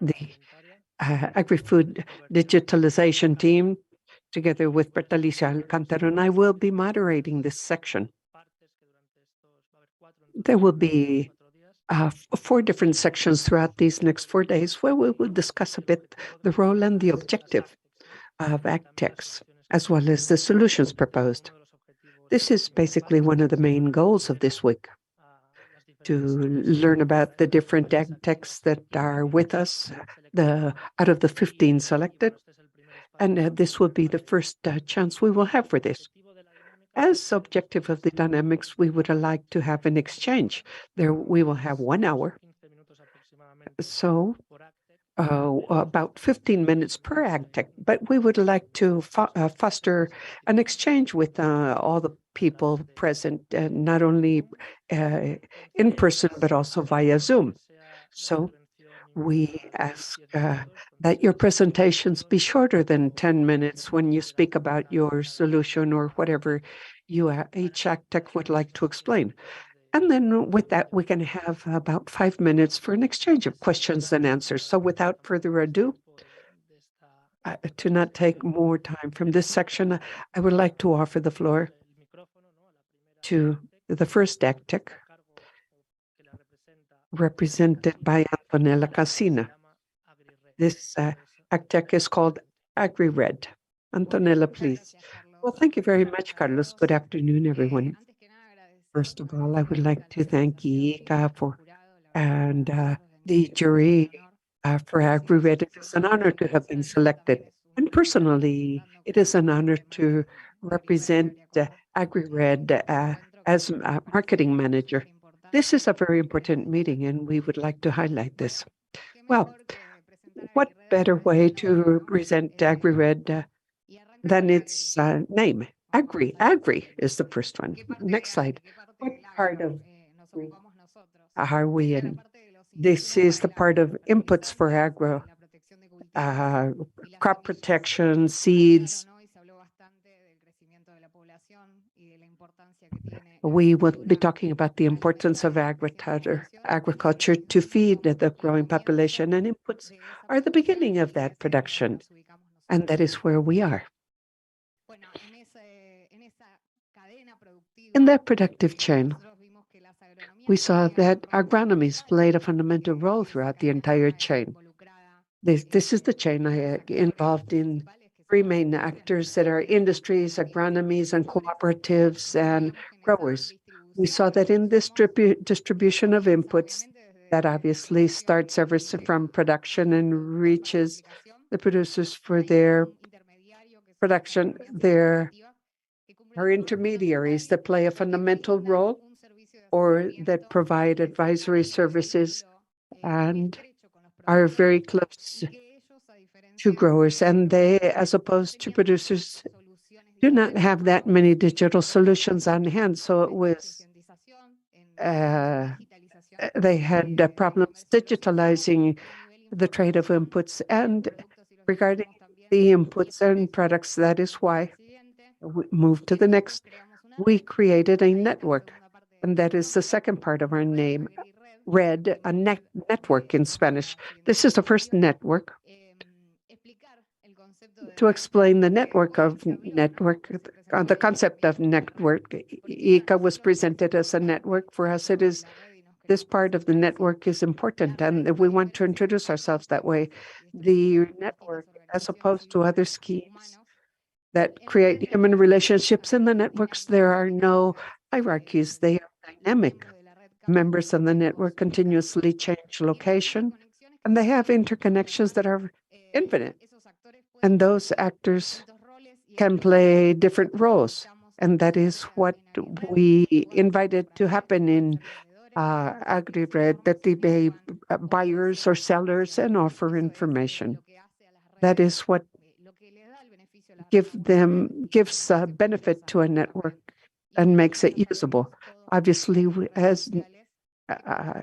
the agri-food digitalization team, together with Bertalicia Alcantara, and I will be moderating this section. There will be 4 different sections throughout these next 4 days where we will discuss a bit the role and the objective of AgTechs, as well as the solutions proposed. This is basically one of the main goals of this week, to learn about the different AgTechs that are with us, out of the 15 selected, and this will be the first chance we will have for this. As objective of the dynamics, we would like to have an exchange. There we will have 1 hour, so about 15 minutes per AgTech, but we would like to foster an exchange with all the people present, not only in person, but also via Zoom. So we ask that your presentations be shorter than 10 minutes when you speak about your solution or whatever you each AgTech would like to explain. And then with that, we can have about 5 minutes for an exchange of questions and answers. So without further ado, to not take more time from this section, I would like to offer the floor to the first AgTech, represented by Antonella Casina. This AgTech is called AgriRed. Antonella, please. Well, thank you very much, Carlos. Good afternoon, everyone. First of all, I would like to thank ICA and the jury for AgriRed. It is an honor to have been selected. And personally, it is an honor to represent AgriRed as a marketing manager. This is a very important meeting, and we would like to highlight this. Well, what better way to present AgriRed than its name? Agri is the first one. Next slide. What part of are we in? This is the part of inputs for agro, crop protection, seeds. We will be talking about the importance of agriculture to feed the growing population, and inputs are the beginning of that production, and that is where we are. In that productive chain, we saw that agronomies played a fundamental role throughout the entire chain. This is the chain involved in 3 main actors that are industries, agronomies, and cooperatives and growers. We saw that in this distribution of inputs, that obviously starts ever from production and reaches the producers for their production. There are intermediaries that play a fundamental role or that provide advisory services and are very close to growers, and they, as opposed to producers, do not have that many digital solutions on hand. So it was they had problems digitalizing the trade of inputs, and regarding the inputs and products, that is why we moved to the next. We created a network, and that is the second part of our name, Red, a network in Spanish. This is the first network. To explain the the concept of network, ICA was presented as a network. For us, it is this part of the network is important, and we want to introduce ourselves that way. The network, as opposed to other schemes that create human relationships in the networks, there are no hierarchies. They are dynamic. Members of the network continuously change location, and they have interconnections that are infinite. And those actors can play different roles. And that is what we invited to happen in AgriRed, that they be buyers or sellers and offer information. That is what gives a benefit to a network and makes it usable. Obviously, as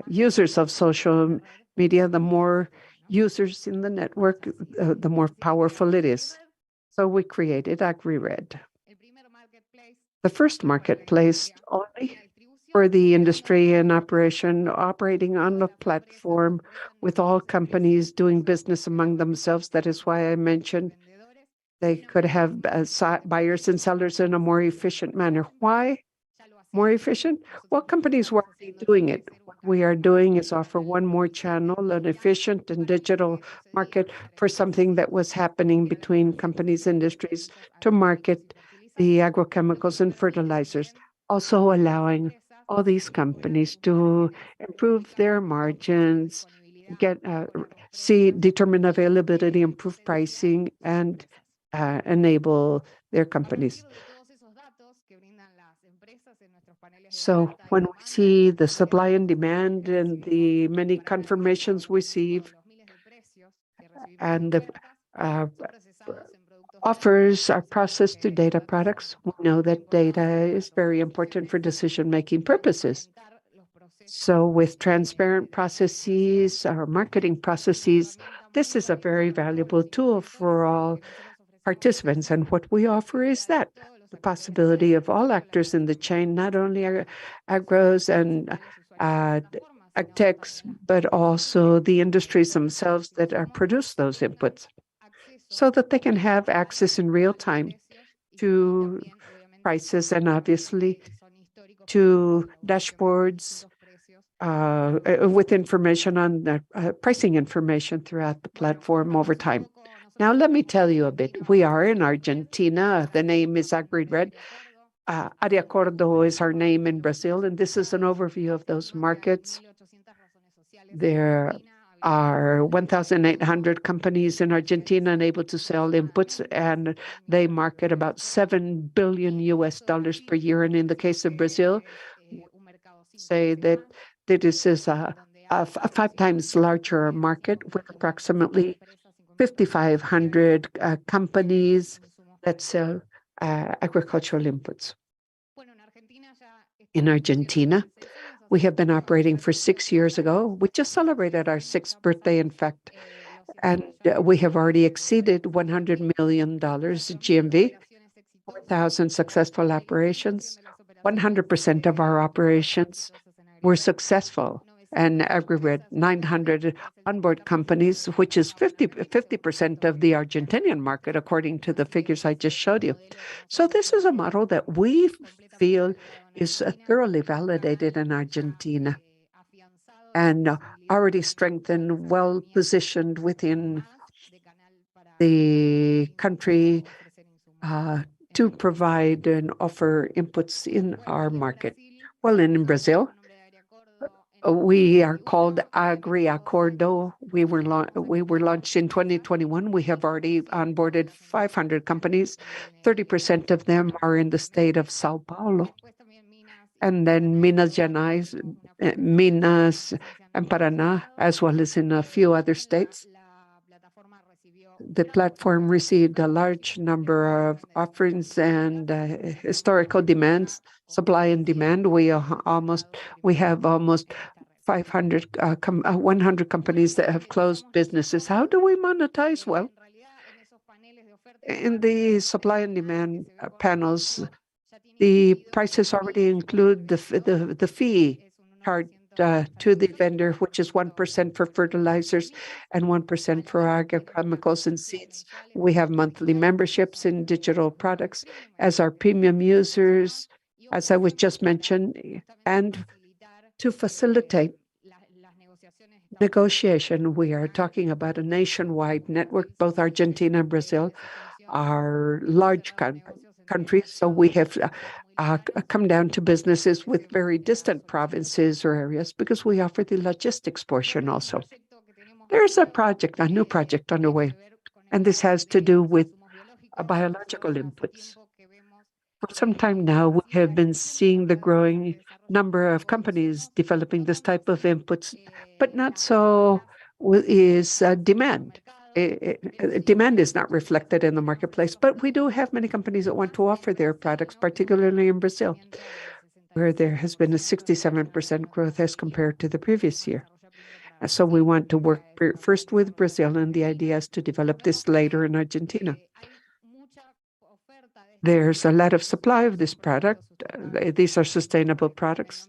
users of social media, the more users in the network, the more powerful it is. So we created AgriRed. The first marketplace only for the industry and operation, operating on the platform with all companies doing business among themselves. That is why I mentioned they could have buyers and sellers in a more efficient manner. Why more efficient? Well, companies were already doing it. What we are doing is offer one more channel, an efficient and digital market for something that was happening between companies, industries to market the agrochemicals and fertilizers, also allowing all these companies to improve their margins, get determine availability, improve pricing, and enable their companies. So when we see the supply and demand and the many confirmations we receive and the offers are processed through data products, we know that data is very important for decision-making purposes. So with transparent processes or marketing processes, this is a very valuable tool for all participants. And what we offer is that the possibility of all actors in the chain, not only agros and AgTechs, but also the industries themselves that produce those inputs, so that they can have access in real time to prices and obviously to dashboards with information on the pricing information throughout the platform over time. Now, let me tell you a bit. We are in Argentina. The name is AgriRed. Ariacordo is our name in Brazil, and this is an overview of those markets. There are 1,800 companies in Argentina unable to sell inputs, and they market about $7 billion per year. And in the case of Brazil, say that this is a 5 times larger market with approximately 5,500 companies that sell agricultural inputs. In Argentina, we have been operating for 6 years ago. We just celebrated our 6th birthday, in fact, and we have already exceeded $100 million GMV, 4,000 successful operations. 100% of our operations were successful, and AgriRed 900 onboard companies, which is 50% of the Argentinian market, according to the figures I just showed you. So this is a model that we feel is thoroughly validated in Argentina and already strengthened, well positioned within the country to provide and offer inputs in our market. Well, in Brazil, we are called AgriAcordo. We were launched in 2021. We have already onboarded 500 companies. 30% of them are in the state of Sao Paulo, and then Minas Gerais, Minas and Paraná, as well as in a few other states. The platform received a large number of offerings and historical demands, supply and demand. We have almost 100 companies that have closed businesses. How do we monetize? Well, in the supply and demand panels, the prices already include the fee charged to the vendor, which is 1% for fertilizers and 1% for agrochemicals and seeds. We have monthly memberships in digital products as our premium users, as I was just mentioned, and to facilitate negotiation. We are talking about a nationwide network. Both Argentina and Brazil are large countries, so we have come down to businesses with very distant provinces or areas because we offer the logistics portion also. There's a new project underway, and this has to do with biological inputs. For some time now, we have been seeing the growing number of companies developing this type of inputs, but not so is demand. Demand is not reflected in the marketplace, but we do have many companies that want to offer their products, particularly in Brazil, where there has been a 67% growth as compared to the previous year. And so we want to work first with Brazil, and the idea is to develop this later in Argentina. There's a lot of supply of this product. These are sustainable products,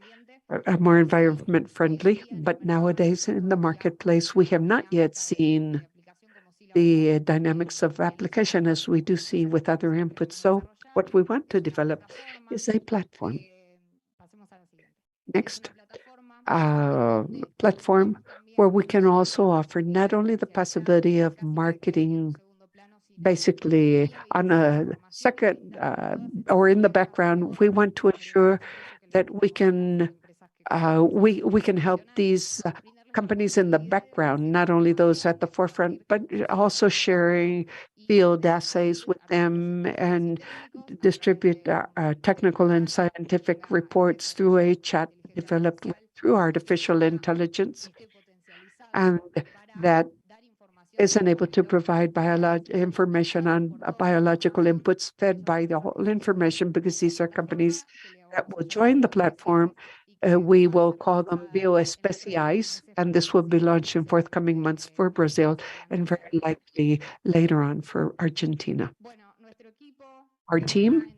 more environment friendly, but nowadays in the marketplace, we have not yet seen the dynamics of application as we do see with other inputs. So what we want to develop is a platform. Next, platform where we can also offer not only the possibility of marketing basically on a second or in the background, we want to ensure that we can help these companies in the background, not only those at the forefront, but also sharing field assays with them and distribute technical and scientific reports through a chat developed through artificial intelligence. And that is unable to provide information on biological inputs fed by the whole information, because these are companies that will join the platform. We will call them bioespeciais, and this will be launched in forthcoming months for Brazil and very likely later on for Argentina. Our team,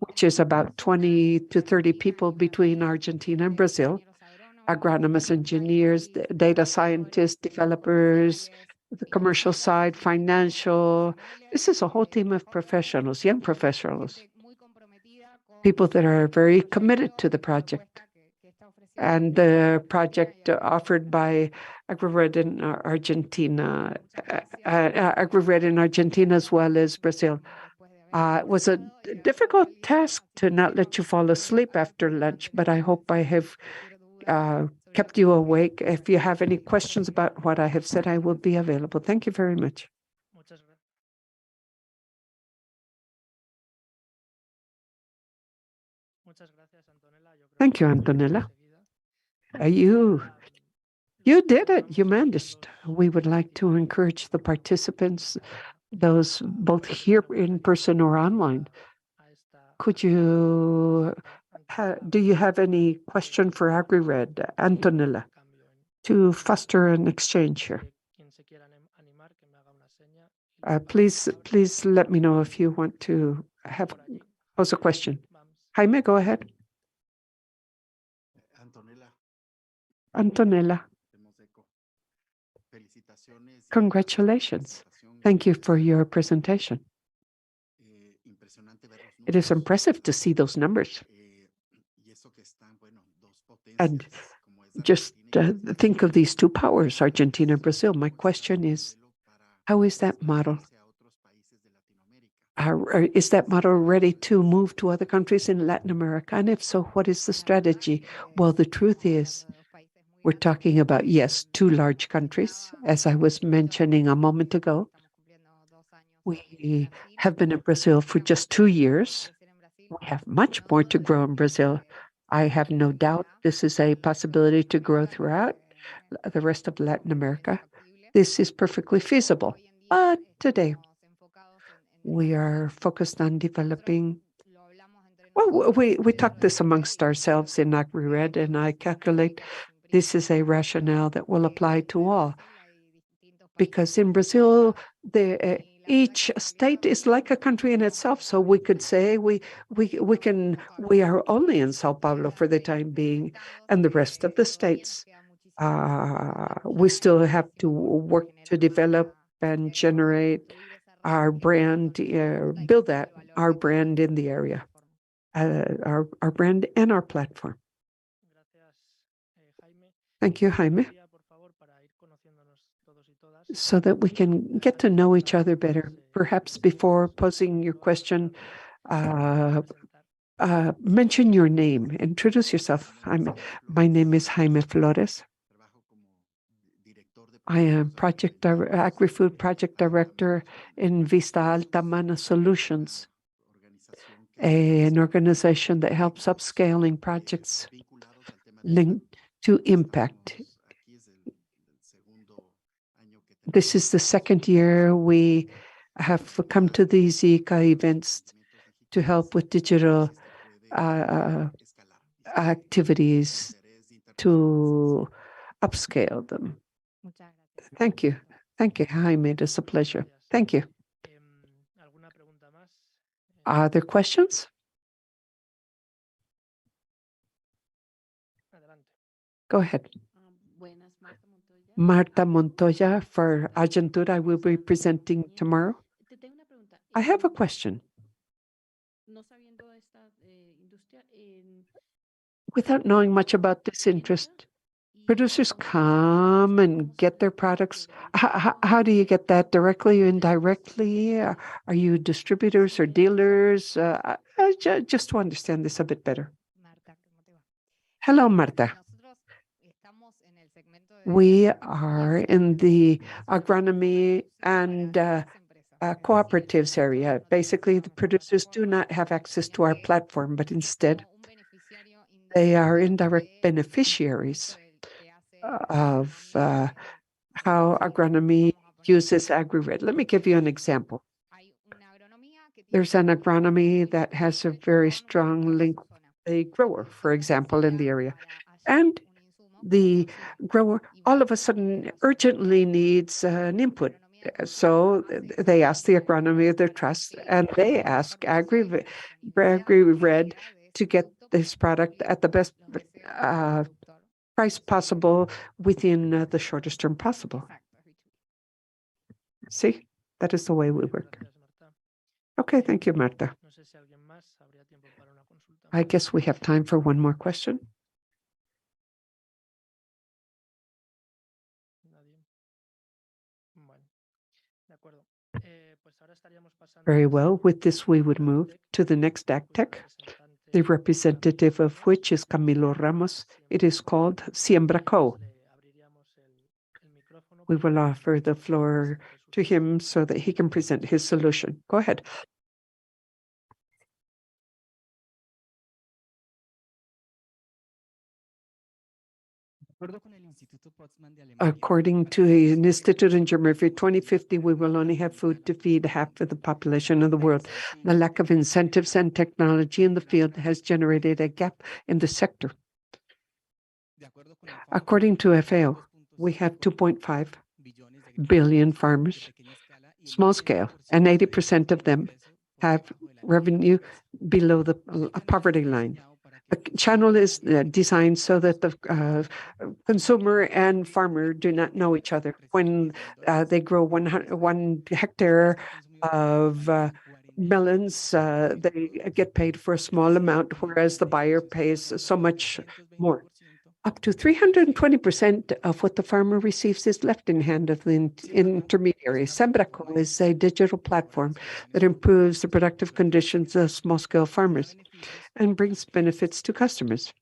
which is about 20 to 30 people between Argentina and Brazil, agronomists, engineers, data scientists, developers, the commercial side, financial. This is a whole team of professionals, young professionals, people that are very committed to the project. And the project offered by AgriRed in Argentina, AgriRed in Argentina as well as Brazil. It was a difficult task to not let you fall asleep after lunch, but I hope I have kept you awake. If you have any questions about what I have said, I will be available. Thank you very much. Thank you, Antonella. You did it. You managed. We would like to encourage the participants, those both here in person or online. Could you do you have any question for AgriRed, Antonella, to foster an exchange here? Please let me know if you want to pose a question. Jaime, go ahead. Antonella, congratulations. Thank you for your presentation. It is impressive to see those numbers. And just think of these two powers, Argentina and Brazil. My question is, how is that model? Is that model ready to move to other countries in Latin America? And if so, what is the strategy? Well, the truth is, we're talking about, yes, two large countries, as I was mentioning a moment ago. We have been in Brazil for just 2 years. We have much more to grow in Brazil. I have no doubt this is a possibility to grow throughout the rest of Latin America. This is perfectly feasible. But today, we are focused on developing. Well, we talk this amongst ourselves in AgriRed, and I calculate this is a rationale that will apply to all. Because in Brazil, each state is like a country in itself. So we could say we are only in Sao Paulo for the time being, and the rest of the states, we still have to work to develop and generate our brand, build our brand in the area, our brand and our platform. Thank you, Jaime. So that we can get to know each other better. Perhaps before posing your question, mention your name. Introduce yourself. My name is Jaime Flores. I am Agri-Food Project Director in Vista Alta Mana Solutions, an organization that helps upscaling projects linked to impact. This is the second year we have come to these ICA events to help with digital activities to upscale them. Thank you. Thank you, Jaime. It is a pleasure. Thank you. Are there questions? Go ahead. Marta Montoya for Agentura. I will be presenting tomorrow. I have a question. Without knowing much about this interest, producers come and get their products. How do you get that, directly or indirectly? Are you distributors or dealers? Just to understand this a bit better. Hello, Marta. We are in the agronomy and cooperatives area. Basically, the producers do not have access to our platform, but instead they are indirect beneficiaries of how agronomy uses AgriRed. Let me give you an example. There's an agronomy that has a very strong link with a grower, for example, in the area. And the grower all of a sudden urgently needs an input. So they ask the agronomy of their trust, and they ask AgriRed to get this product at the best price possible within the shortest term possible. See, that is the way we work. Okay, thank you, Marta. I guess we have time for one more question. Very well. With this, we would move to the next AgTech, the representative of which is Camilo Ramos. It is called Siembra Co. We will offer the floor to him so that he can present his solution. Go ahead. According to an institute in Germany, for 2050, we will only have food to feed half of the population of the world. The lack of incentives and technology in the field has generated a gap in the sector. According to FAO, we have 2.5 billion farmers, small scale, and 80% of them have revenue below the poverty line. The channel is designed so that the consumer and farmer do not know each other. When they grow 1 hectare of melons, they get paid for a small amount, whereas the buyer pays so much more. Up to 320% of what the farmer receives is left in hand of the intermediary. Sembraco is a digital platform that improves the productive conditions of small-scale farmers and brings benefits to customers.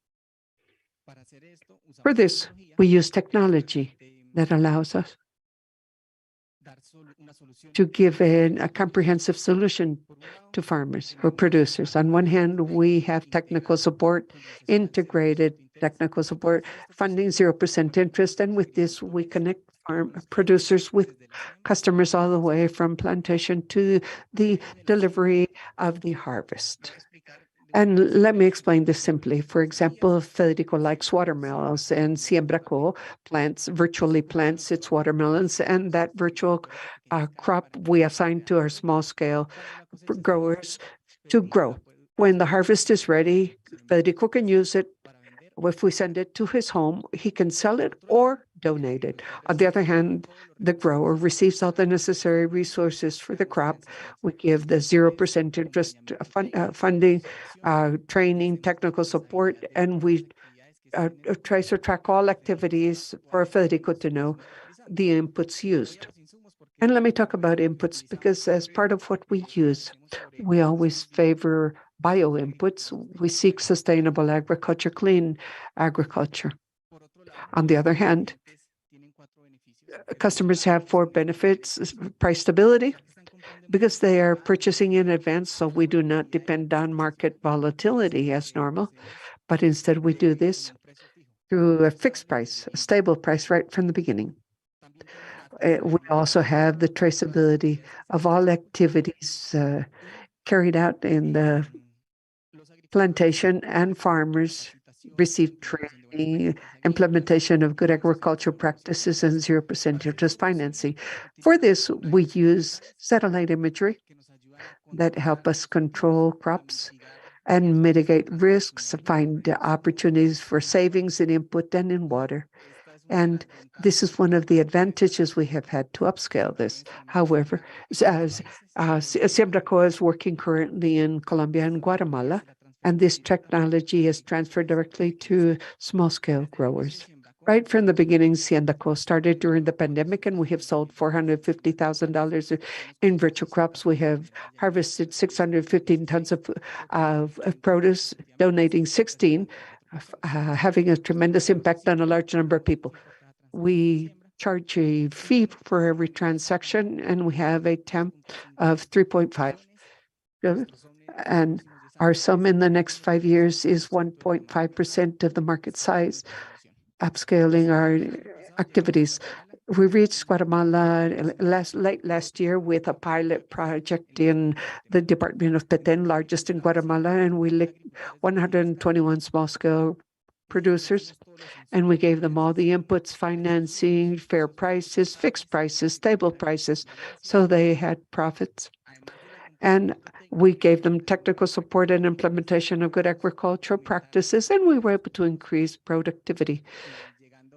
For this, we use technology that allows us to give a comprehensive solution to farmers or producers. On one hand, we have technical support, integrated technical support, funding 0% interest, and with this, we connect farm producers with customers all the way from plantation to the delivery of the harvest. And let me explain this simply. For example, Federico likes watermelons, and Siembraco virtually plants its watermelons, and that virtual crop we assign to our small-scale growers to grow. When the harvest is ready, Federico can use it. If we send it to his home, he can sell it or donate it. On the other hand, the grower receives all the necessary resources for the crop. We give the 0% interest funding, training, technical support, and we try to track all activities for Federico to know the inputs used. And let me talk about inputs, because as part of what we use, we always favor bio inputs. We seek sustainable agriculture, clean agriculture. On the other hand, customers have 4 benefits: price stability, because they are purchasing in advance, so we do not depend on market volatility as normal, but instead we do this through a fixed price, a stable price right from the beginning. We also have the traceability of all activities carried out in the plantation, and farmers receive training, implementation of good agricultural practices, and 0% interest financing. For this, we use satellite imagery that help us control crops and mitigate risks, find opportunities for savings in input and in water. And this is one of the advantages we have had to upscale this. However, as Siembraco is working currently in Colombia and Guatemala, and this technology is transferred directly to small-scale growers. Right from the beginning, Siembraco started during the pandemic, and we have sold $450,000 in virtual crops. We have harvested 615 tons of produce, donating 16, having a tremendous impact on a large number of people. We charge a fee for every transaction, and we have a TAM of 3.5. And our sum in the next 5 years is 1.5% of the market size, upscaling our activities. We reached Guatemala late last year with a pilot project in the Department of Petén, largest in Guatemala, and we linked 121 small-scale producers, and we gave them all the inputs, financing, fair prices, fixed prices, stable prices, so they had profits. And we gave them technical support and implementation of good agricultural practices, and we were able to increase productivity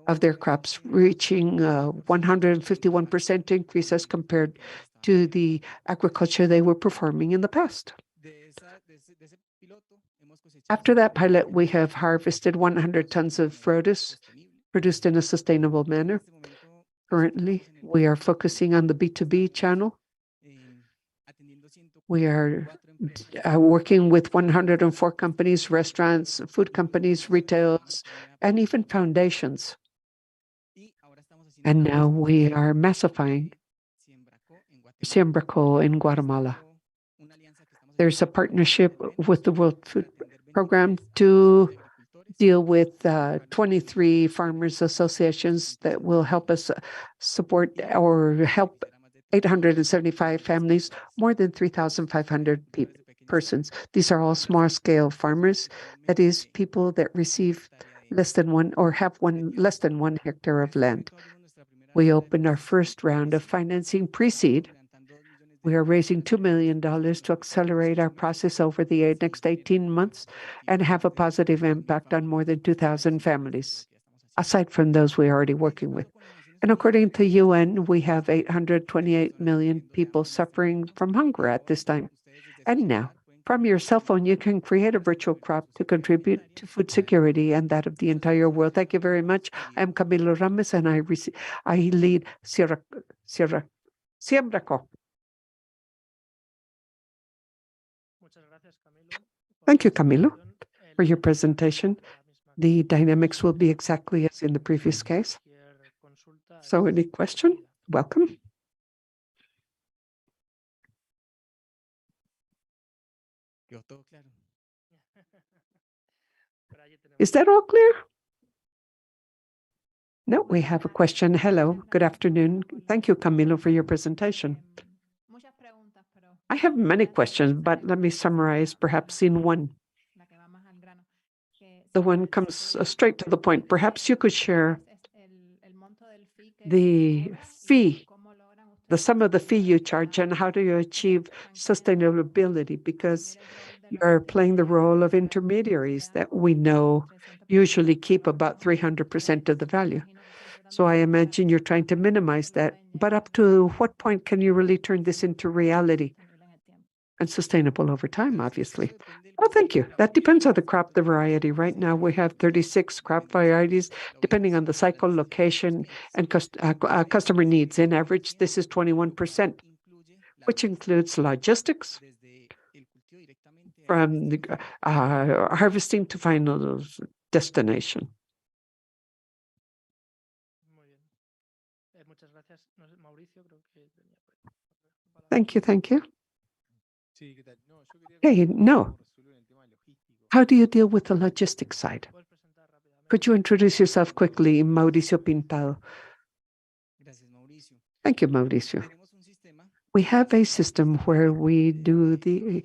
of their crops, reaching 151% increase as compared to the agriculture they were performing in the past. After that pilot, we have harvested 100 tons of produce produced in a sustainable manner. Currently, we are focusing on the B2B channel. We are working with 104 companies, restaurants, food companies, retailers, and even foundations. And now we are massifying Siembraco in Guatemala. There's a partnership with the World Food Program to deal with 23 farmers associations that will help us support or help 875 families, more than 3,500 persons. These are all small-scale farmers, that is, people that receive less than one or have less than 1 hectare of land. We opened our first round of financing pre-seed. We are raising $2 million to accelerate our process over the next 18 months and have a positive impact on more than 2,000 families, aside from those we're already working with. And according to UN, we have 828 million people suffering from hunger at this time. And now, from your cell phone, you can create a virtual crop to contribute to food security and that of the entire world. Thank you very much. I'm Camilo Rames, and I lead Siembraco. Thank you, Camilo, for your presentation. The dynamics will be exactly as in the previous case. So any question? Welcome. Is that all clear? No, we have a question. Hello, good afternoon. Thank you, Camilo, for your presentation. I have many questions, but let me summarize perhaps in one. The one comes straight to the point. Perhaps you could share the fee, the sum of the fee you charge, and how do you achieve sustainability? Because you're playing the role of intermediaries that we know usually keep about 300% of the value. So I imagine you're trying to minimize that, but up to what point can you really turn this into reality and sustainable over time, obviously? Well, thank you. That depends on the crop, the variety. Right now, we have 36 crop varieties, depending on the cycle, location, and customer needs. In average, this is 21%, which includes logistics, from the harvesting to final destination. Thank you, thank you. Hey, no. How do you deal with the logistics side? Could you introduce yourself quickly, Mauricio Pintado? Thank you, Mauricio. We have a system where we do the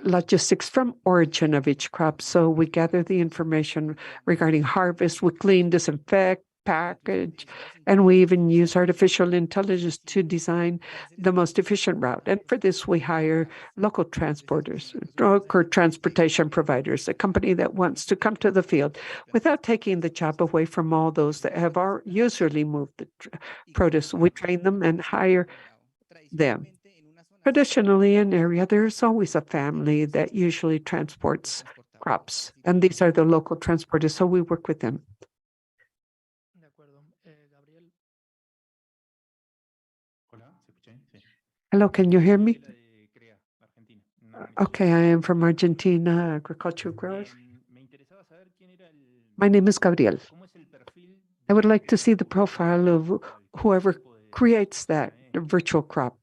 logistics from origin of each crop. So we gather the information regarding harvest, we clean, disinfect, package, and we even use artificial intelligence to design the most efficient route. And for this, we hire local transporters, or transportation providers, a company that wants to come to the field without taking the job away from all those that have usually moved the produce. We train them and hire them. Traditionally, in an area, there's always a family that usually transports crops, and these are the local transporters, so we work with them. Hello, can you hear me? Okay, I am from Argentina, agricultural growers. My name is Gabriel. I would like to see the profile of whoever creates that virtual crop.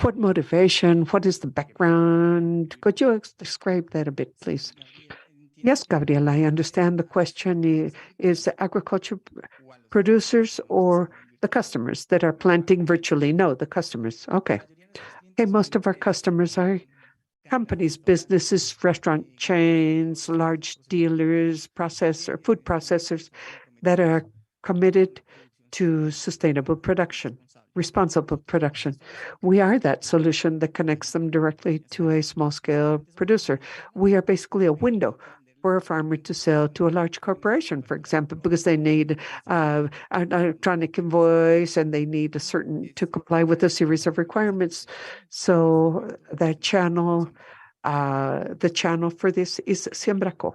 What motivation? What is the background? Could you describe that a bit, please? Yes, Gabriel, I understand the question is the agriculture producers or the customers that are planting virtually? No, the customers. Okay. Okay, most of our customers are companies, businesses, restaurant chains, large dealers, food processors that are committed to sustainable production, responsible production. We are that solution that connects them directly to a small-scale producer. We are basically a window for a farmer to sell to a large corporation, for example, because they need an electronic invoice and they need to comply with a series of requirements. So that channel, the channel for this is Siembraco.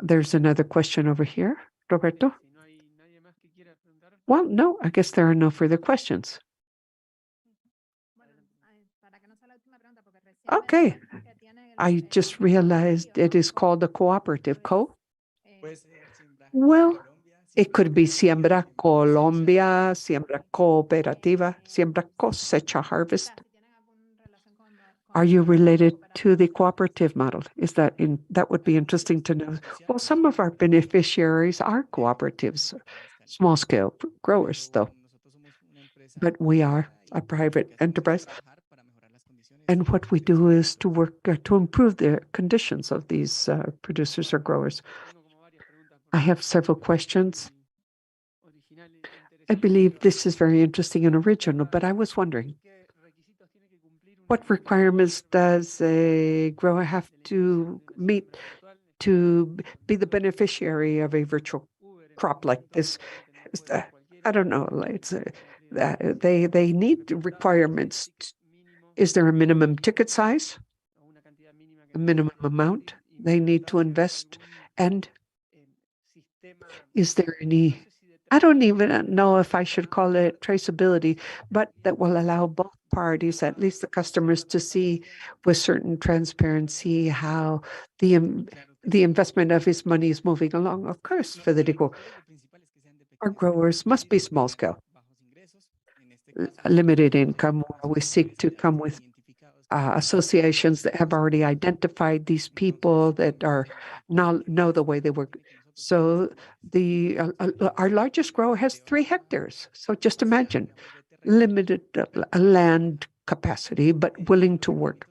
There's another question over here, Roberto. Well, no, I guess there are no further questions. Okay. I just realized it is called a cooperative Well, it could be Siembra Colombia, Siembra Cooperativa, Siembra Cosecha Harvest. Are you related to the cooperative model? That would be interesting to know. Well, some of our beneficiaries are cooperatives, small scale growers though. But we are a private enterprise. And what we do is to work to improve the conditions of these producers or growers. I have several questions. I believe this is very interesting and original, but I was wondering, what requirements does a grower have to meet to be the beneficiary of a virtual crop like this? I don't know. They need requirements. Is there a minimum ticket size? A minimum amount they need to invest? And is there any, I don't even know if I should call it traceability, but that will allow both parties, at least the customers, to see with certain transparency how the investment of his money is moving along. Of course, Federico, our growers must be small scale, limited income. We seek to come with associations that have already identified these people that are know the way they work. So our largest grower has 3 hectares. So just imagine, limited land capacity, but willing to work.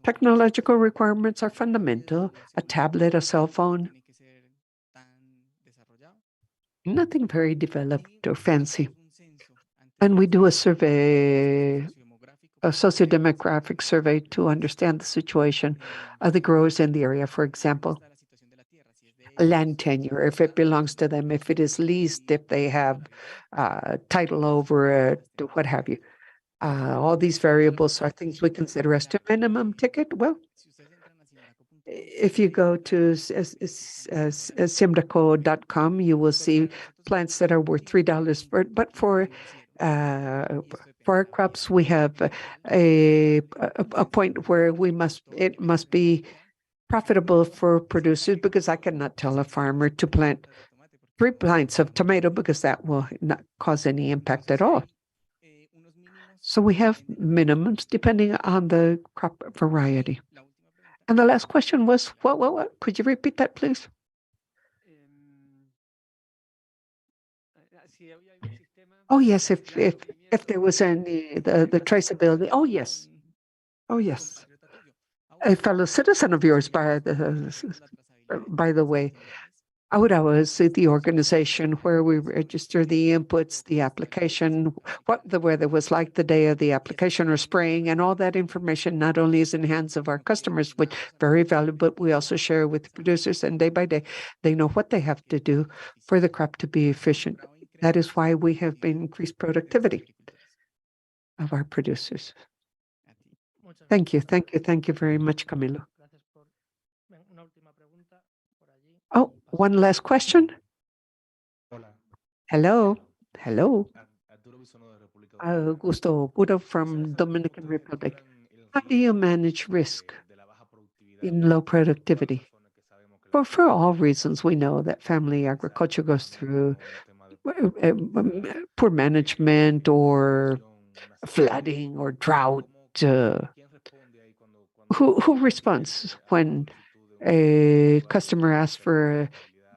Technological requirements are fundamental. A tablet, a cell phone, nothing very developed or fancy. And we do a survey, a sociodemographic survey to understand the situation of the growers in the area. For example, land tenure, if it belongs to them, if it is leased, if they have title over it, what have you. All these variables are things we consider as to minimum ticket. Well, if you go to simdaco.com, you will see plants that are worth $3 but for our crops, we have a point where it must be profitable for producers, because I cannot tell a farmer to plant 3 plants of tomato because that will not cause any impact at all. So we have minimums depending on the crop variety. And the last question was, what? Could you repeat that, please? Oh, yes, if there was any, the traceability. Oh, yes. Oh, yes. A fellow citizen of yours, by the way. Aura is the organization where we register the inputs, the application, what the weather was like the day of the application or spraying, and all that information not only is in the hands of our customers, which very valuable, but we also share with producers, and day by day, they know what they have to do for the crop to be efficient. That is why we have been increased productivity of our producers. Thank you, thank you, thank you very much, Camilo. Oh, one last question. Hello, hello. Augusto Budo from Dominican Republic. How do you manage risk in low productivity? For all reasons, we know that family agriculture goes through poor management or flooding or drought. Who responds when a customer asks for a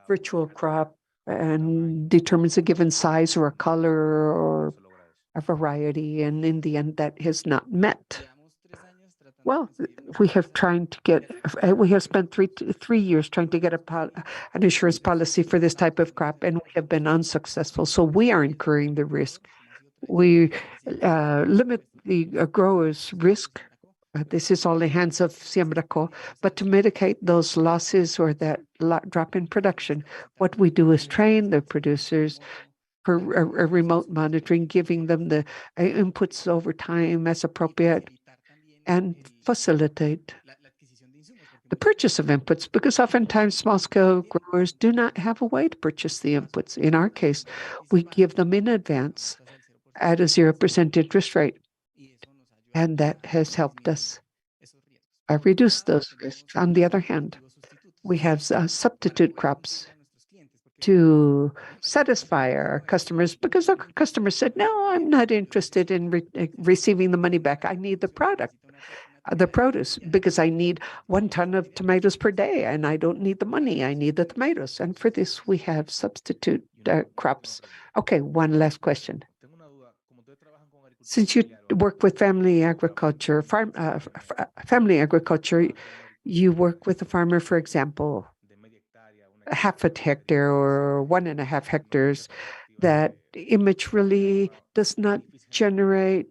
virtual crop and determines a given size or a color or a variety, and in the end that is not met? Well, we have spent three years trying to get an insurance policy for this type of crop, and we have been unsuccessful. So we are incurring the risk. We limit the growers' risk. This is all in the hands of Siembraco, but to mitigate those losses or that drop in production, what we do is train the producers for a remote monitoring, giving them the inputs over time as appropriate, and facilitate the purchase of inputs, because oftentimes small-scale growers do not have a way to purchase the inputs. In our case, we give them in advance at a 0% interest rate, and that has helped us reduce those risks. On the other hand, we have substitute crops to satisfy our customers, because our customers said, no, I'm not interested in receiving the money back. I need the product, the produce, because I need 1 ton of tomatoes per day, and I don't need the money. I need the tomatoes. And for this, we have substitute crops. Okay, one last question. Since you work with family agriculture, you work with a farmer, for example, half a hectare or 1.5 hectares, that image really does not generate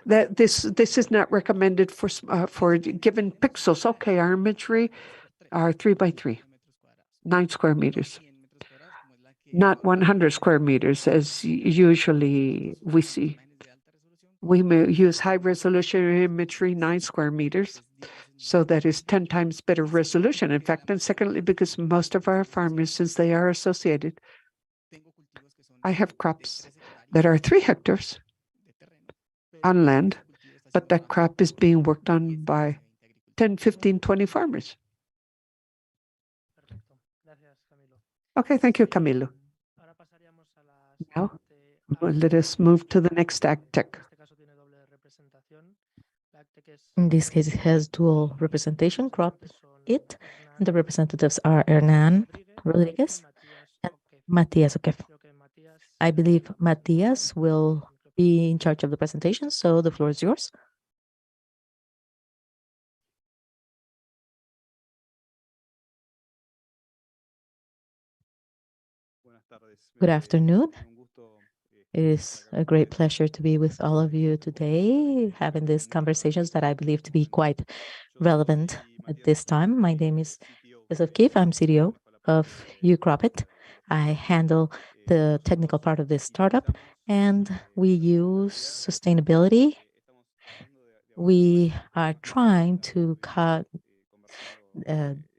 that this is not recommended for given pixels. Okay, our imagery are 3 by 3, 9 square meters, not 100 square meters as usually we see. We may use high resolution imagery, 9 square meters. So that is 10 times better resolution, in fact. And secondly, because most of our farmers, since they are associated, I have crops that are 3 hectares on land, but that crop is being worked on by 10, 15, 20 farmers. Okay, thank you, Camilo. Now, let us move to the next AgTech. In this case, it has dual representation, crop it, and the representatives are Hernan Rodriguez and Matias Oquef. I believe Matias will be in charge of the presentation, so the floor is yours. Good afternoon. It is a great pleasure to be with all of you today, having these conversations that I believe to be quite relevant at this time. My name is Matias Oquef. I'm CDO of UCropit. I handle the technical part of this startup, and we use sustainability. We are trying to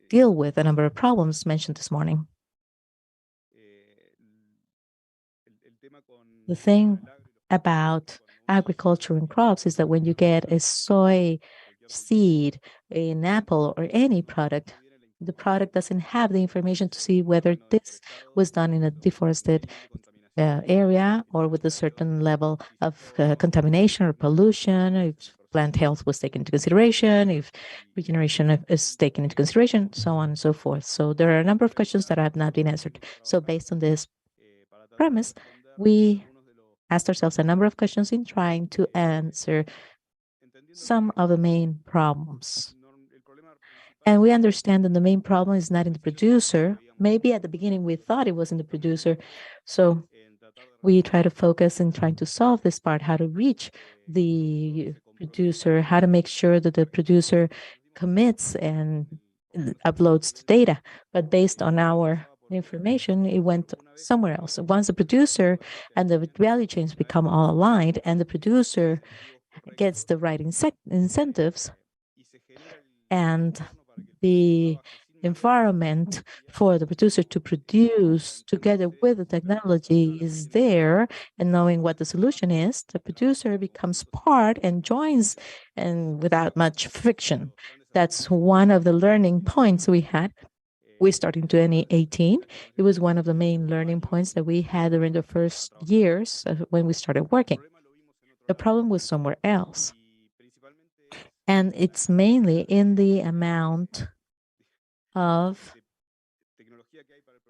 deal with a number of problems mentioned this morning. The thing about agriculture and crops is that when you get a soy seed, an apple, or any product, the product doesn't have the information to see whether this was done in a deforested area or with a certain level of contamination or pollution, if plant health was taken into consideration, if regeneration is taken into consideration, so on and so forth. So there are a number of questions that have not been answered. So based on this premise, we asked ourselves a number of questions in trying to answer some of the main problems. And we understand that the main problem is not in the producer. Maybe at the beginning we thought it was in the producer. So we try to focus in trying to solve this part, how to reach the producer, how to make sure that the producer commits and uploads the data. But based on our information, it went somewhere else. Once the producer and the value chains become all aligned and the producer gets the right incentives and the environment for the producer to produce together with the technology is there, and knowing what the solution is, the producer becomes part and joins, and without much friction. That's one of the learning points we had. We started in 2018. It was one of the main learning points that we had during the first years when we started working. The problem was somewhere else. And it's mainly in the amount of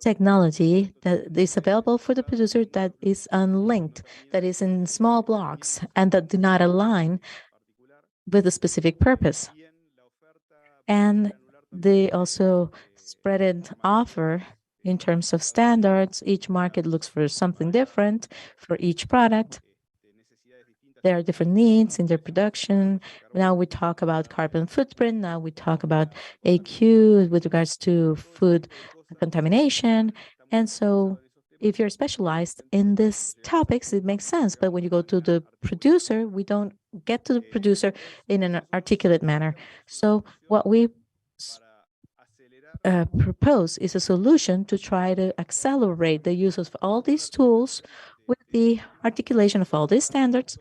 technology that is available for the producer that is unlinked, that is in small blocks, and that do not align with a specific purpose. And they also spread it offer in terms of standards. Each market looks for something different for each product. There are different needs in their production. Now we talk about carbon footprint. Now we talk about AQ with regards to food contamination. And so if you're specialized in these topics, it makes sense. But when you go to the producer, we don't get to the producer in an articulate manner. So what we propose is a solution to try to accelerate the use of all these tools with the articulation of all these standards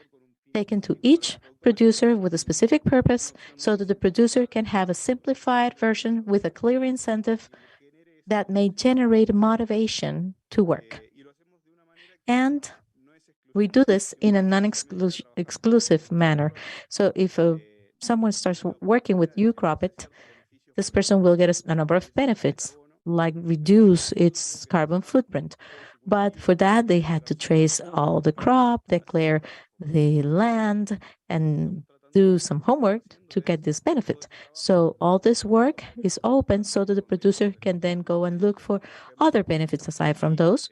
taken to each producer with a specific purpose so that the producer can have a simplified version with a clear incentive that may generate motivation to work. And we do this in a non-exclusive manner. So if someone starts working with UCropit, this person will get a number of benefits, like reduce its carbon footprint. But for that, they had to trace all the crop, declare the land, and do some homework to get this benefit. So all this work is open so that the producer can then go and look for other benefits aside from those.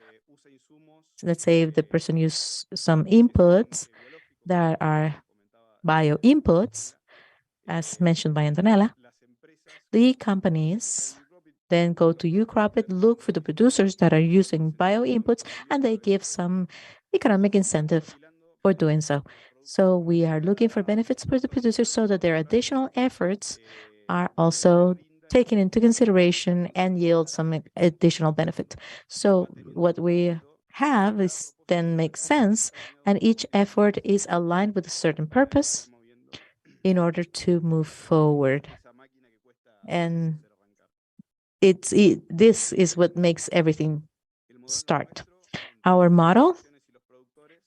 So let's say if the person uses some inputs that are bio inputs, as mentioned by Antonella, the companies then go to UCropit, look for the producers that are using bio inputs, and they give some economic incentive for doing so. So we are looking for benefits for the producers so that their additional efforts are also taken into consideration and yield some additional benefit. So what we have is then makes sense, and each effort is aligned with a certain purpose in order to move forward. And this is what makes everything start. Our model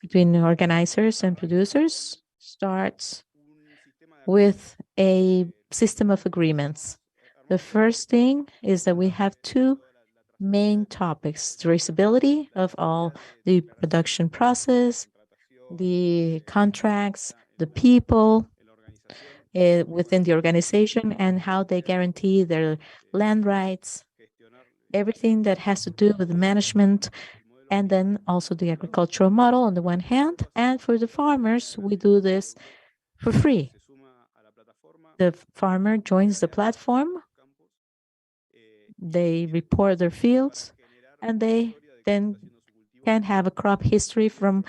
between organizers and producers starts with a system of agreements. The first thing is that we have two main topics: traceability of all the production process, the contracts, the people within the organization, and how they guarantee their land rights, everything that has to do with management, and then also the agricultural model on the one hand. And for the farmers, we do this for free. The farmer joins the platform, they report their fields, and they then can have a crop history from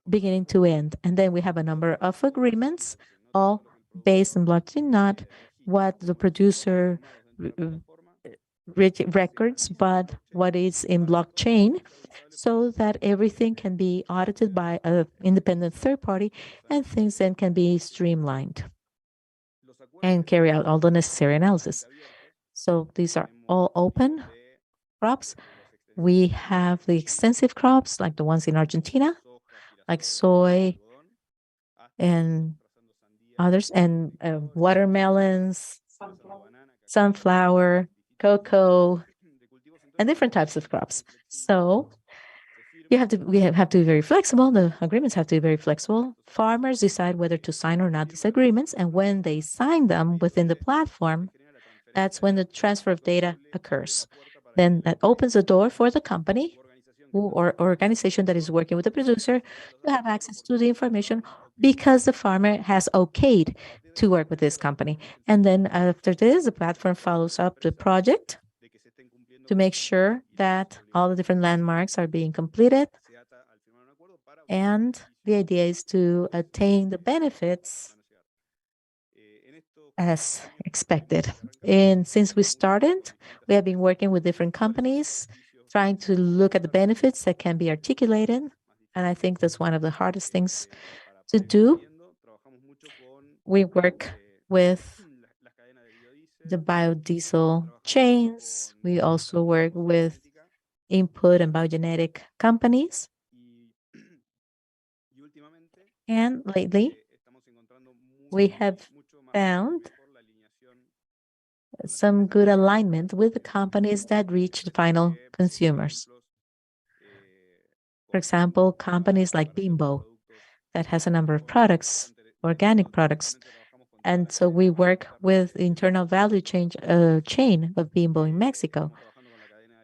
beginning to end. And then we have a number of agreements, all based on blockchain, not what the producer records, but what is in blockchain, so that everything can be audited by an independent third party and things then can be streamlined and carry out all the necessary analysis. So these are all open crops. We have the extensive crops like the ones in Argentina, like soy and others, and watermelons, sunflower, cocoa, and different types of crops. So we have to be very flexible. The agreements have to be very flexible. Farmers decide whether to sign or not these agreements, and when they sign them within the platform, That's when the transfer of data occurs. Then that opens the door for the company or organization that is working with the producer to have access to the information because the farmer has okayed to work with this company. And then after this, the platform follows up the project to make sure that all the different landmarks are being completed. And the idea is to attain the benefits as expected. And since we started, we have been working with different companies, trying to look at the benefits that can be articulated. And I think that's one of the hardest things to do. We work with the biodiesel chains. We also work with input and biogenetic companies. And lately, we have found some good alignment with the companies that reach the final consumers. For example, companies like Bimbo that has a number of products, organic products. And so we work with the internal value chain of Bimbo in Mexico.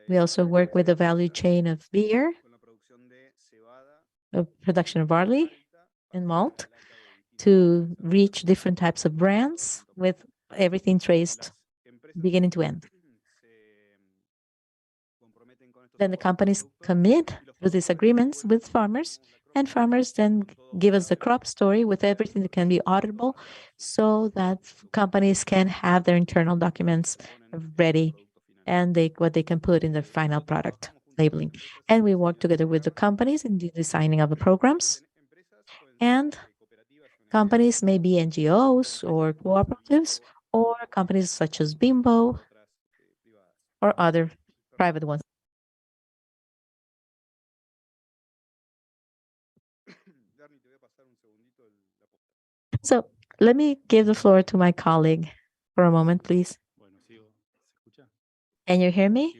We also work with the value chain of beer, of production of barley and malt, to reach different types of brands with everything traced beginning to end. Then the companies commit to these agreements with farmers, and farmers then give us the crop story with everything that can be auditable so that companies can have their internal documents ready and what they can put in their final product labeling. And we work together with the companies in the designing of the programs. And companies may be NGOs or cooperatives or companies such as Bimbo or other private ones. So let me give the floor to my colleague for a moment, please. Can you hear me?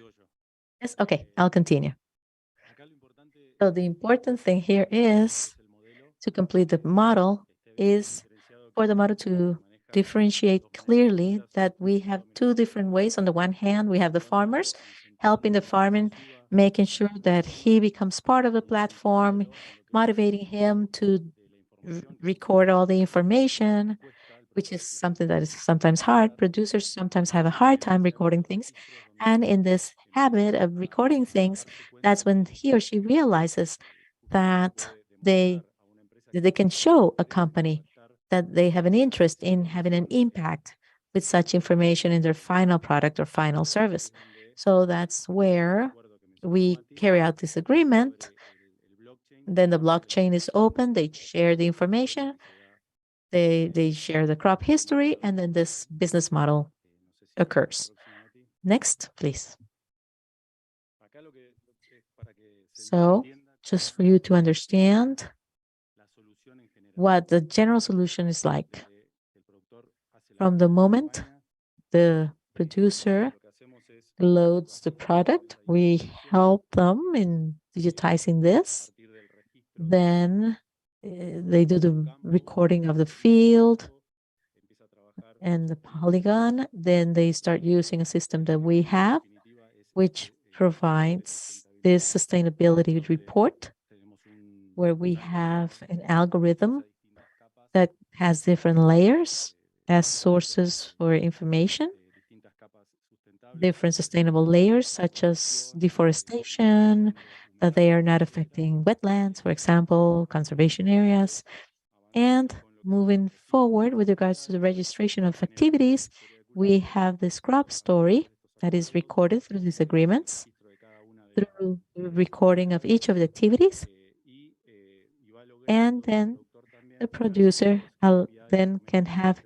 Yes, okay, I'll continue. So the important thing here is to complete the model is for the model to differentiate clearly that we have two different ways. On the one hand, we have the farmers helping the farmer, making sure that he becomes part of the platform, motivating him to record all the information, which is something that is sometimes hard. Producers sometimes have a hard time recording things. And in this habit of recording things, that's when he or she realizes that they can show a company that they have an interest in having an impact with such information in their final product or final service. So that's where we carry out this agreement. Then the blockchain is open, they share the information, they share the crop history, and then this business model occurs. Next, please. So just for you to understand what the general solution is like. From the moment the producer loads the product, we help them in digitizing this. Then they do the recording of the field and the polygon. Then they start using a system that we have, which provides this sustainability report, where we have an algorithm that has different layers as sources for information, different sustainable layers such as deforestation, that they are not affecting wetlands, for example, conservation areas. And moving forward with regards to the registration of activities, we have this crop story that is recorded through these agreements, through recording of each of the activities. And then the producer then can have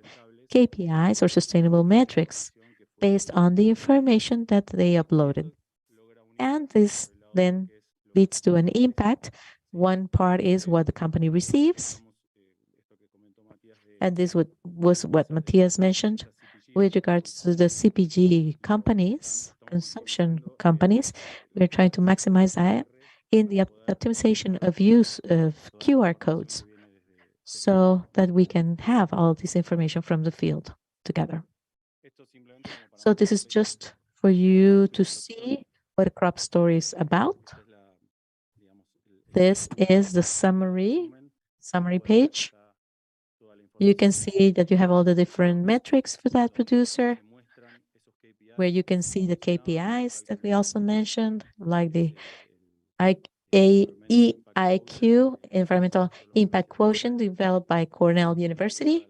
KPIs or sustainable metrics based on the information that they uploaded. And this then leads to an impact. One part is what the company receives. And this was what Matthias mentioned with regards to the CPG companies, consumption companies. We're trying to maximize that in the optimization of use of QR codes so that we can have all this information from the field together. So this is just for you to see what a crop story is about. This is the summary page. You can see that you have all the different metrics for that producer, where you can see the KPIs that we also mentioned, like the EIQ, Environmental Impact Quotient, developed by Cornell University.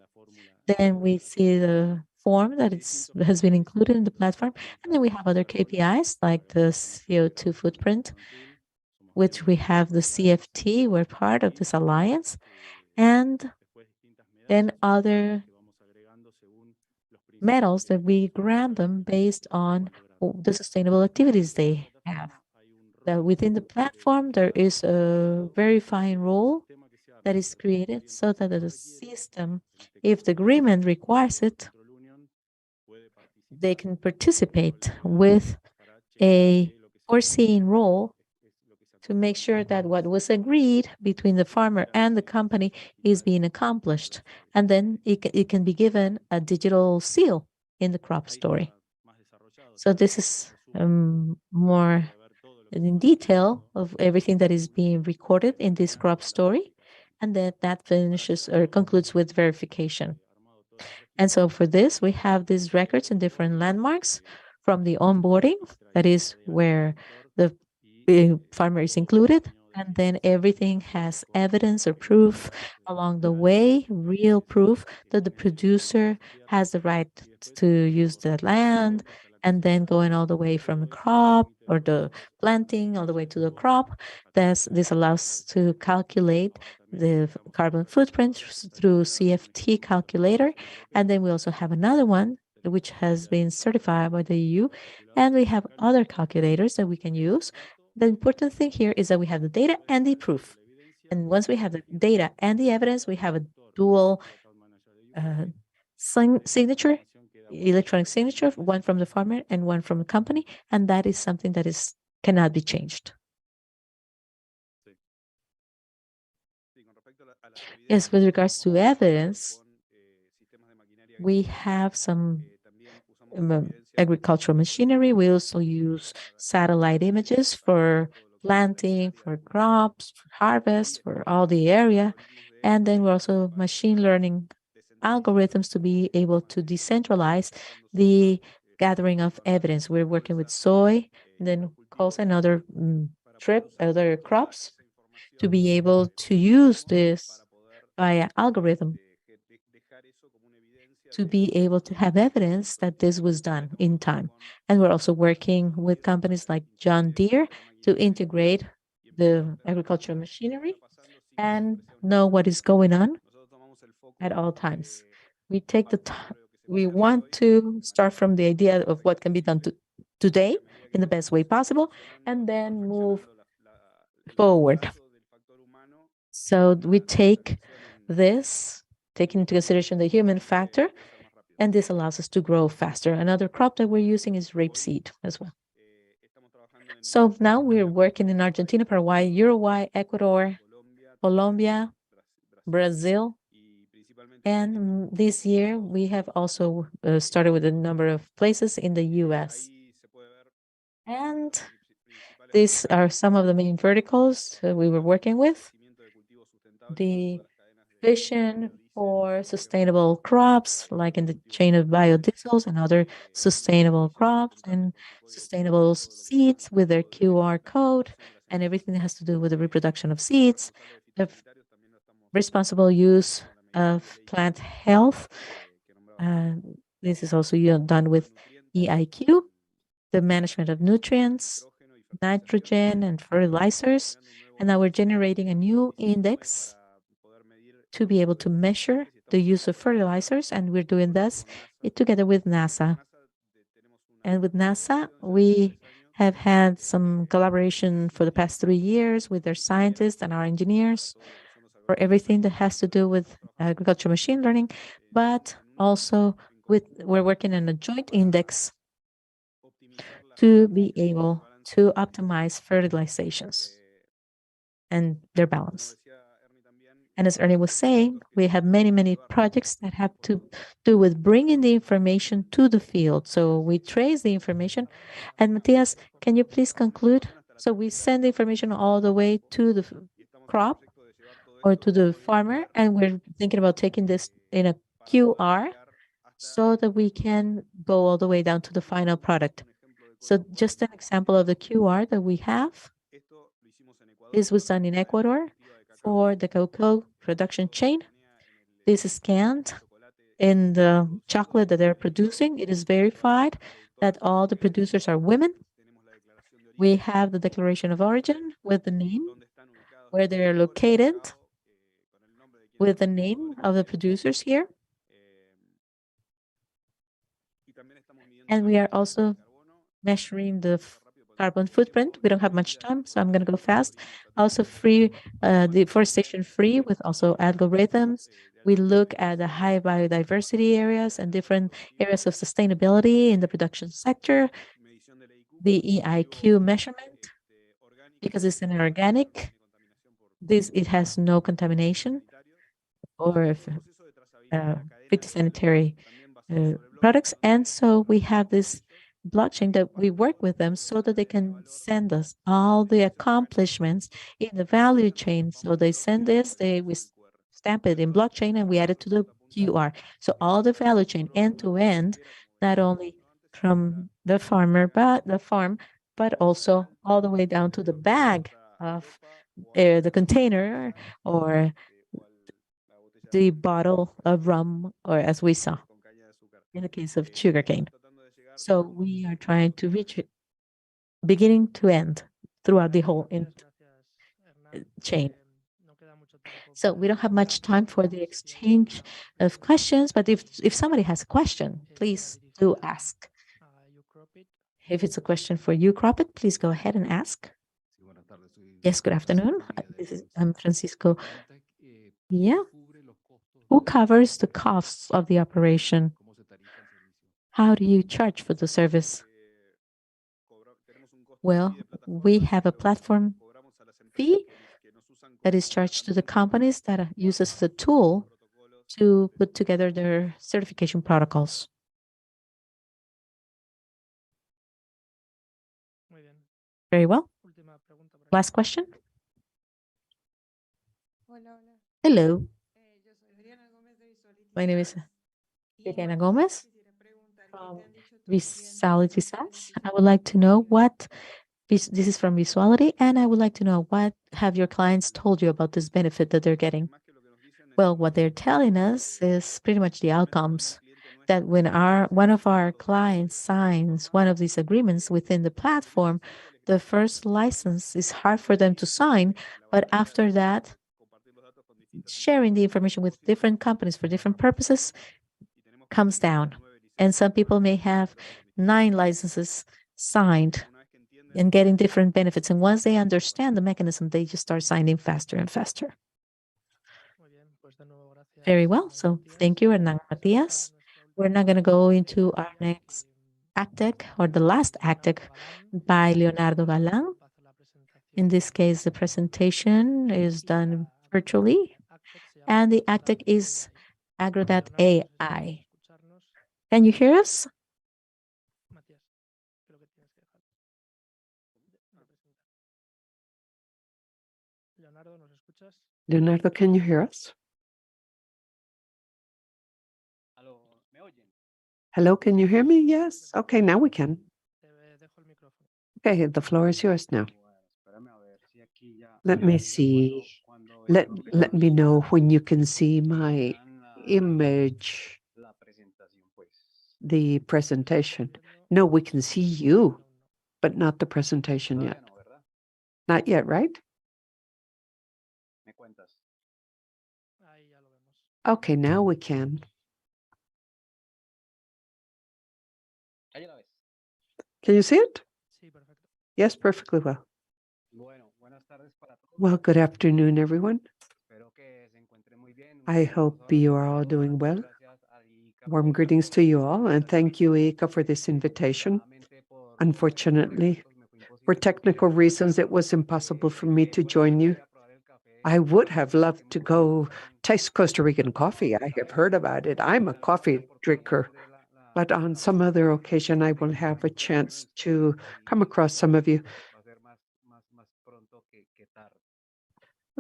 Then we see the form that has been included in the platform. And then we have other KPIs like the CO2 footprint, which we have the CFT, we're part of this alliance, and then other metals that we grant them based on the sustainable activities they have. That within the platform, there is a verifying role that is created so that the system, if the agreement requires it, they can participate with a foreseen role to make sure that what was agreed between the farmer and the company is being accomplished. And then it can be given a digital seal in the crop story. So this is more in detail of everything that is being recorded in this crop story. And then that finishes or concludes with verification. And so for this, we have these records in different landmarks from the onboarding, that is where the farmer is included. And then everything has evidence or proof along the way, real proof that the producer has the right to use the land, and then going all the way from the crop or the planting all the way to the crop. This allows to calculate the carbon footprint through CFT calculator. And then we also have another one which has been certified by the EU. And we have other calculators that we can use. The important thing here is that we have the data and the proof. And once we have the data and the evidence, we have a dual signature, electronic signature, one from the farmer and one from the company. And that is something that cannot be changed. Yes, with regards to evidence, we have some agricultural machinery. We also use satellite images for planting, for crops, for harvest, for all the area. And then we're also machine learning algorithms to be able to decentralize the gathering of evidence. We're working with soy, and then colza and other crops to be able to use this via algorithm to be able to have evidence that this was done in time. And we're also working with companies like John Deere to integrate the agricultural machinery and know what is going on at all times. We want to start from the idea of what can be done today in the best way possible, and then move forward. So we take into consideration the human factor, and this allows us to grow faster. Another crop that we're using is rapeseed as well. So now we're working in Argentina, Paraguay, Uruguay, Ecuador, Colombia, Brazil. And this year we have also started with a number of places in the US. And these are some of the main verticals we were working with. The vision for sustainable crops, like in the chain of biodiesels and other sustainable crops, and sustainable seeds with their QR code, and everything that has to do with the reproduction of seeds, the responsible use of plant health. This is also done with EIQ, the management of nutrients, nitrogen, and fertilizers. And now we're generating a new index to be able to measure the use of fertilizers, and we're doing this together with NASA. And with NASA, we have had some collaboration for the past 3 years with their scientists and our engineers for everything that has to do with agricultural machine learning, but also we're working on a joint index to be able to optimize fertilizations and their balance. And as Ernie was saying, we have many, many projects that have to do with bringing the information to the field. So we trace the information. And Matias, can you please conclude? So we send the information all the way to the crop or to the farmer, and we're thinking about taking this in a QR so that we can go all the way down to the final product. So just an example of the QR that we have. This was done in Ecuador for the cocoa production chain. This is scanned in the chocolate that they're producing. It is verified that all the producers are women. We have the declaration of origin with the name, where they're located, with the name of the producers here. And we are also measuring the carbon footprint. We don't have much time, so I'm going to go fast. Also free, deforestation free with also algorithms. We look at the high biodiversity areas and different areas of sustainability in the production sector. The EIQ measurement, because it's an organic, it has no contamination or phytosanitary products. And so we have this blockchain that we work with them so that they can send us all the accomplishments in the value chain. So they send this, we stamp it in blockchain and we add it to the QR. So all the value chain end to end, not only from the farmer, but the farm, but also all the way down to the bag of the container or the bottle of rum, or as we saw in the case of sugarcane. So we are trying to reach it beginning to end throughout the whole chain. So we don't have much time for the exchange of questions, but if somebody has a question, please do ask. If it's a question for you, Cropit, please go ahead and ask. Yes, good afternoon. I'm Francisco. Yeah. Who covers the costs of the operation? How do you charge for the service? Well, we have a platform fee that is charged to the companies that use us as a tool to put together their certification protocols. Very well. Last question. Hello. My name is Adriana Gomez from Visuality SaaS. I would like to know what this is from Visuality, and I would like to know what have your clients told you about this benefit that they're getting? Well, what they're telling us is pretty much the outcomes that when one of our clients signs one of these agreements within the platform, the first license is hard for them to sign, but after that, sharing the information with different companies for different purposes comes down. And some people may have 9 licenses signed and getting different benefits. And once they understand the mechanism, they just start signing faster and faster. Very well. So thank you, Hernan Matias. We're now going to go into our next AgTech, or the last AgTech, by Leonardo Galan. In this case, the presentation is done virtually, and the AgTech is Agrodat AI. Can you hear us? Leonardo, can you hear us? Hello, can you hear me? Yes. Okay, now we can. Okay, the floor is yours now. Let me see. Let me know when you can see my image, the presentation. No, we can see you, but not the presentation yet. Not yet, right? Okay, now we can. Can you see it? Yes, perfectly well. Well, good afternoon, everyone. I hope you are all doing well. Warm greetings to you all, and thank you, Ika, for this invitation. Unfortunately, for technical reasons, it was impossible for me to join you. I would have loved to go taste Costa Rican coffee. I have heard about it. I'm a coffee drinker, but on some other occasion, I will have a chance to come across some of you.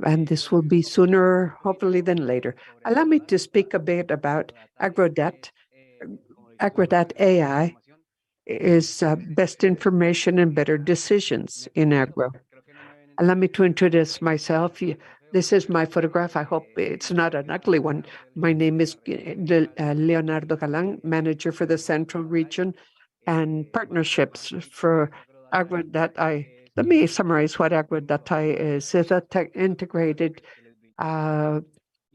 And this will be sooner, hopefully, than later. Allow me to speak a bit about AgroDat. AgroDat AI is best information and better decisions in agro. Allow me to introduce myself. This is my photograph. I hope it's not an ugly one. My name is Leonardo Galan, manager for the Central Region and partnerships for AgroData. Let me summarize what AgroData is. It's a integrated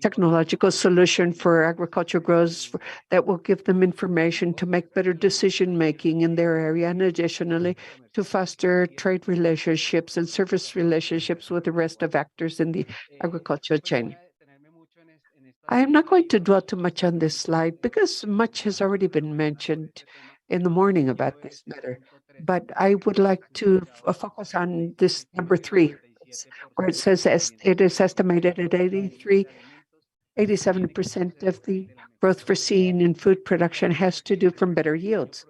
technological solution for agriculture growers that will give them information to make better decision making in their area, and additionally to foster trade relationships and service relationships with the rest of actors in the agricultural chain. I am not going to dwell too much on this slide because much has already been mentioned in the morning about this matter. But I would like to focus on this number 3, where it says it is estimated at 87% of the growth foreseen in food production has to do from better yields.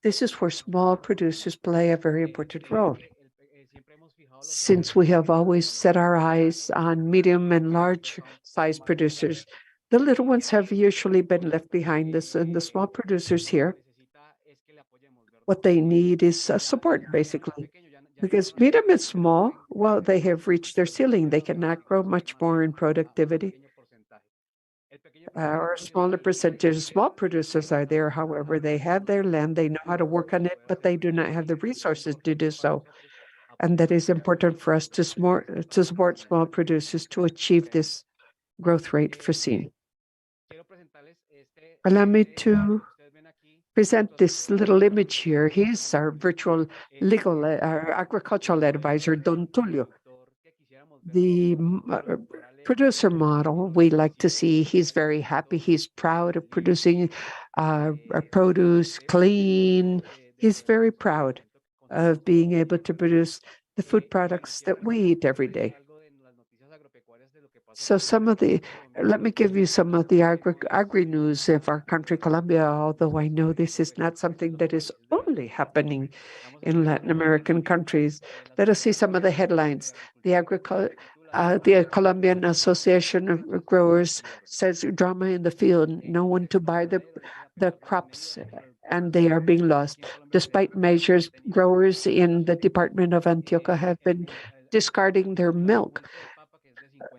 This is where small producers play a very important role. Since we have always set our eyes on medium and large size producers, the little ones have usually been left behind. And the small producers here, what they need is support, basically. Because medium and small, well, they have reached their ceiling. They cannot grow much more in productivity. Or a smaller percentage of small producers are there. However, they have their land, they know how to work on it, but they do not have the resources to do so. And that is important for us to support small producers to achieve this growth rate foreseen. Allow me to present this little image here. He's our virtual legal, our agricultural advisor, Don Tulio. The producer model we like to see, he's very happy. He's proud of producing produce clean. He's very proud of being able to produce the food products that we eat every day. So let me give you some of the agri-news of our country, Colombia, although I know this is not something that is only happening in Latin American countries. Let us see some of the headlines. The Colombian Association of Growers says drama in the field, no one to buy the crops, and they are being lost. Despite measures, growers in the department of Antioquia have been discarding their milk.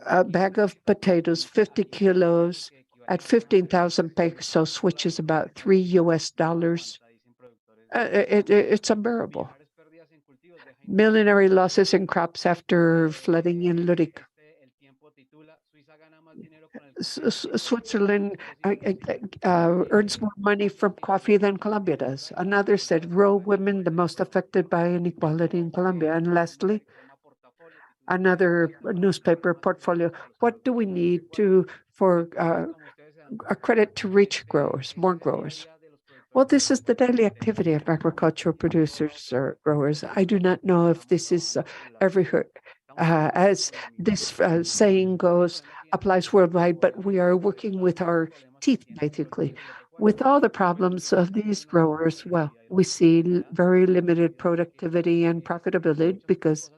A bag of potatoes, 50 kilos at 15,000 pesos, which is about $3. It's unbearable. Millionary losses in crops after flooding in Lurik. Switzerland earns more money from coffee than Colombia does. Another said rural women the most affected by inequality in Colombia. And lastly, another newspaper portfolio. What do we need for a credit to reach growers, more growers? Well, this is the daily activity of agricultural producers or growers. I do not know if this is as this saying goes, applies worldwide, but we are working with our teeth, basically. With all the problems of these growers, well, we see very limited productivity and profitability because,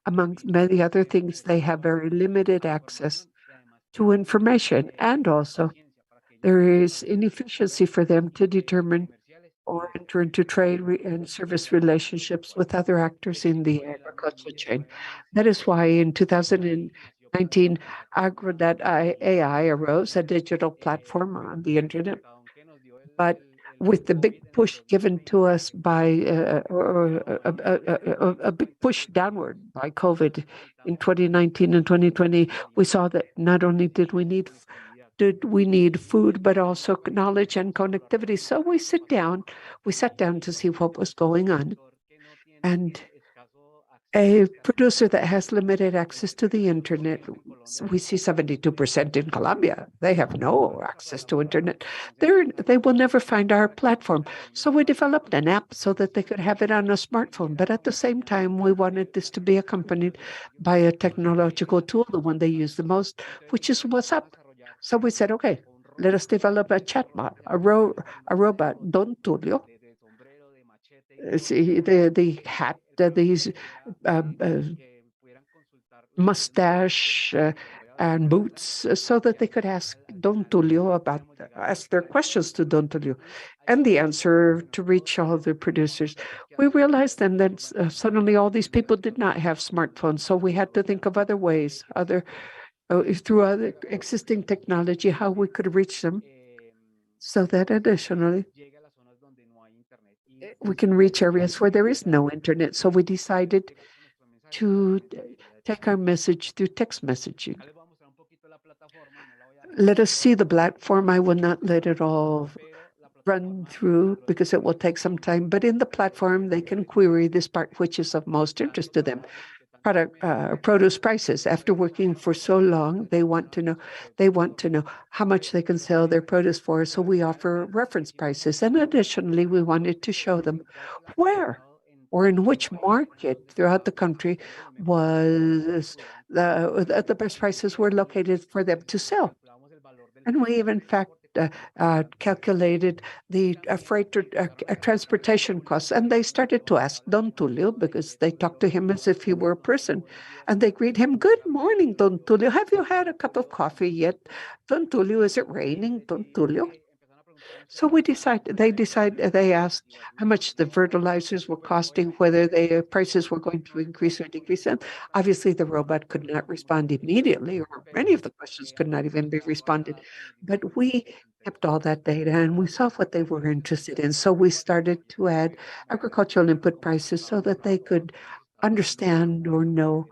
among many other things, they have very limited access to information, and also there is inefficiency for them to determine or enter into trade and service relationships with other actors in the agricultural chain. That is why in 2019, AI arose, a digital platform on the internet. But with the big push given to us by a big push downward by COVID in 2019 and 2020, we saw that not only did we need food, but also knowledge and connectivity. So we sat down to see what was going on. And A producer that has limited access to the internet, we see 72% in Colombia. They have no access to internet. They will never find our platform. So we developed an app so that they could have it on a smartphone. But at the same time, we wanted this to be accompanied by a technological tool, the one they use the most, which is WhatsApp. So we said, okay, let us develop a chatbot, a robot, Don Tulio. See, the hat, these mustache and boots, so that they could ask Don Tulio ask their questions to Don Tulio, and the answer to reach all the producers. We realized then that suddenly all these people did not have smartphones, so we had to think of other ways, through other existing technology, how we could reach them, so that additionally we can reach areas where there is no internet. So we decided to take our message through text messaging. Let us see the platform. I will not let it all run through because it will take some time, but in the platform, they can query this part which is of most interest to them. Produce prices. After working for so long, they want to know how much they can sell their produce for. So we offer reference prices. And additionally, we wanted to show them where or in which market throughout the country was the best prices were located for them to sell. And we even, in fact, calculated the freight transportation costs. And they started to ask Don Tulio, because they talked to him as if he were a person. And they greet him, "Good morning, Don Tulio. Have you had a cup of coffee yet? Don Tulio, is it raining, Don Tulio?" So they asked how much the fertilizers were costing, whether the prices were going to increase or decrease. And obviously the robot could not respond immediately, or many of the questions could not even be responded. But we kept all that data and we saw what they were interested in. So we started to add agricultural input prices so that they could understand or know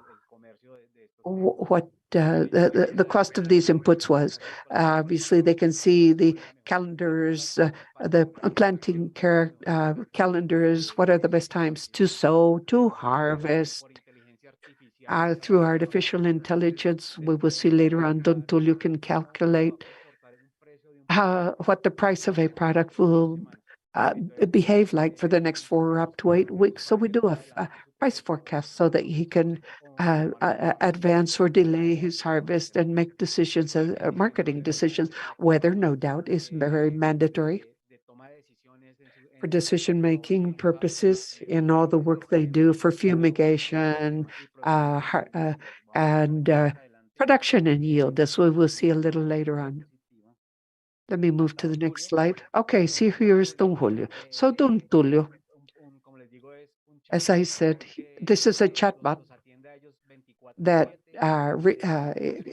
what the cost of these inputs was. Obviously, they can see the calendars, the planting calendars, what are the best times to sow, to harvest. Through artificial intelligence, we will see later on, Don Tulio can calculate what the price of a product will behave like for the next 4 or up to 8 weeks. So we do a price forecast so that he can advance or delay his harvest and make decisions, marketing decisions. Weather, no doubt, is very mandatory for decision-making purposes in all the work they do for fumigation and production and yield, as we will see a little later on. Let me move to the next slide. Okay, see, here's Don Julio. So Don Tulio, as I said, this is a chatbot that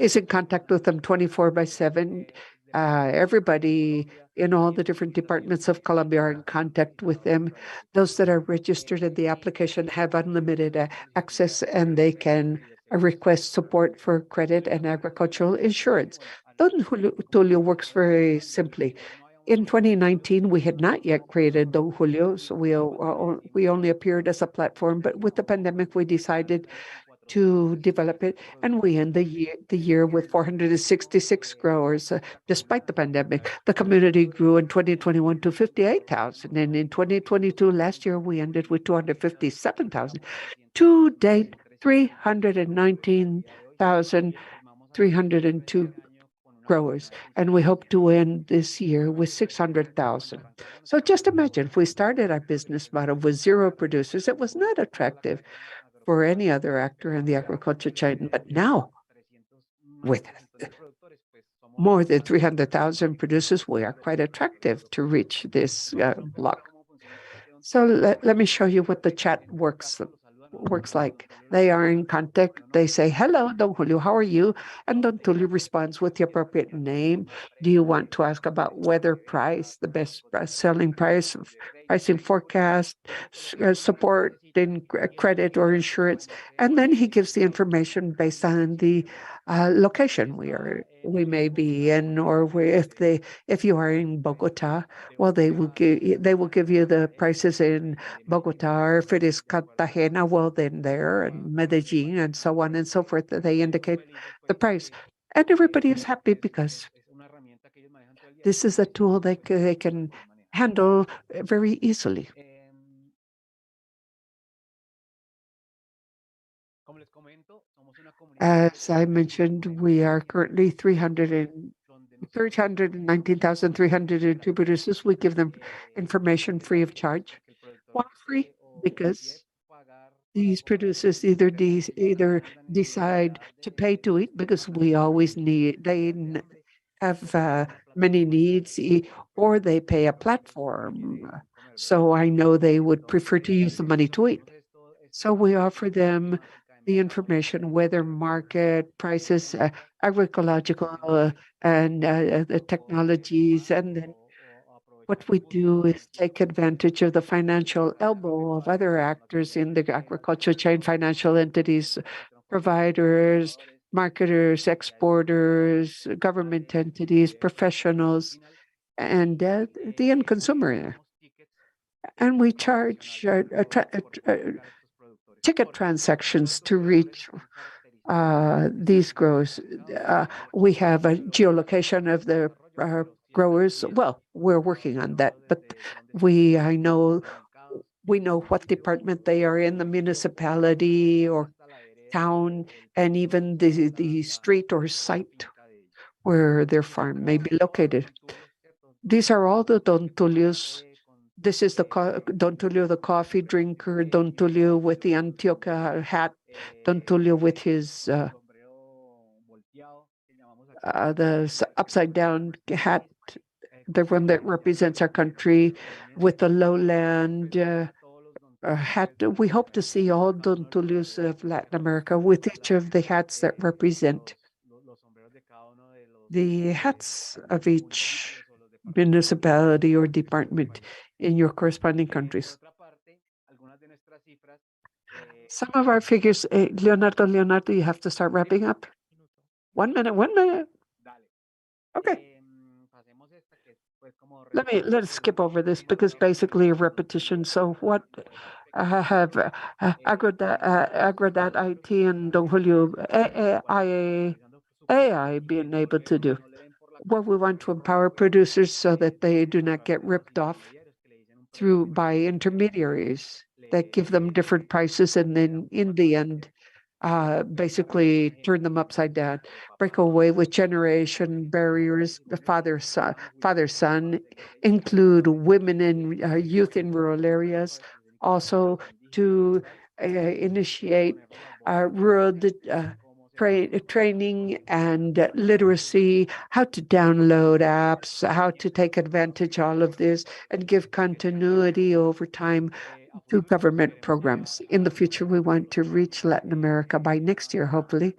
is in contact with them 24/7. Everybody in all the different departments of Colombia are in contact with them. Those that are registered in the application have unlimited access, and they can request support for credit and agricultural insurance. Don Tulio works very simply. In 2019, we had not yet created Don Julio, so we only appeared as a platform. But with the pandemic, we decided to develop it, and we end the year with 466 growers. Despite the pandemic, the community grew in 2021 to 58,000, and in 2022, last year, we ended with 257,000. To date, 319,302 growers, and we hope to end this year with 600,000. So just imagine, if we started our business model with 0 producers, it was not attractive for any other actor in the agriculture chain. But now, with more than 300,000 producers, we are quite attractive to reach this block. So let me show you what the chat works like. They are in contact. They say, "Hello, Don Julio, how are you?" And Don Julio responds with the appropriate name. "Do you want to ask about weather price, the best selling price pricing forecast, support in credit or insurance, and then he gives the information based on the location we may be in, or if you are in Bogota, well, they will give you the prices in Bogota, or if it is Cartagena, well, then there, and Medellin, and so on and so forth. They indicate the price, and everybody is happy because this is a tool they can handle very easily. As I mentioned, we are currently 319,302 producers. We give them information free of charge. Why free? Because these producers either decide to pay to eat, because we always need, have many needs, or they pay a platform. So I know they would prefer to use the money to eat. So we offer them the information, whether market prices, agroecological, and the technologies. And then what we do is take advantage of the financial elbow of other actors in the agriculture chain, financial entities, providers, marketers, exporters, government entities, professionals, and the end consumer. And we charge ticket transactions to reach these growers. We have a geolocation of the growers. Well, we're working on that, but we know what department they are in, the municipality or town, and even the street or site where their farm may be located. These are all the Don Tulios. This is Don Tulio, the coffee drinker, Don Tulio with the Antioquia hat, Don Tulio with his the upside down hat, the one that represents our country, with the lowland hat. We hope to see all Don Tulios of Latin America with each of the hats that represent the hats of each municipality or department in your corresponding countries. Some of our figures, Leonardo, you have to start wrapping up. 1 minute, 1 minute. Okay. Let's skip over this because basically a repetition. So what have Agrodat IT and Don Julio AI been able to do? Well, we want to empower producers so that they do not get ripped off by intermediaries that give them different prices, and then in the end, basically turn them upside down, break away with generation barriers, the father-son, include women and youth in rural areas, also to initiate rural training and literacy, how to download apps, how to take advantage of all of this, and give continuity over time to government programs. In the future, we want to reach Latin America by next year, hopefully,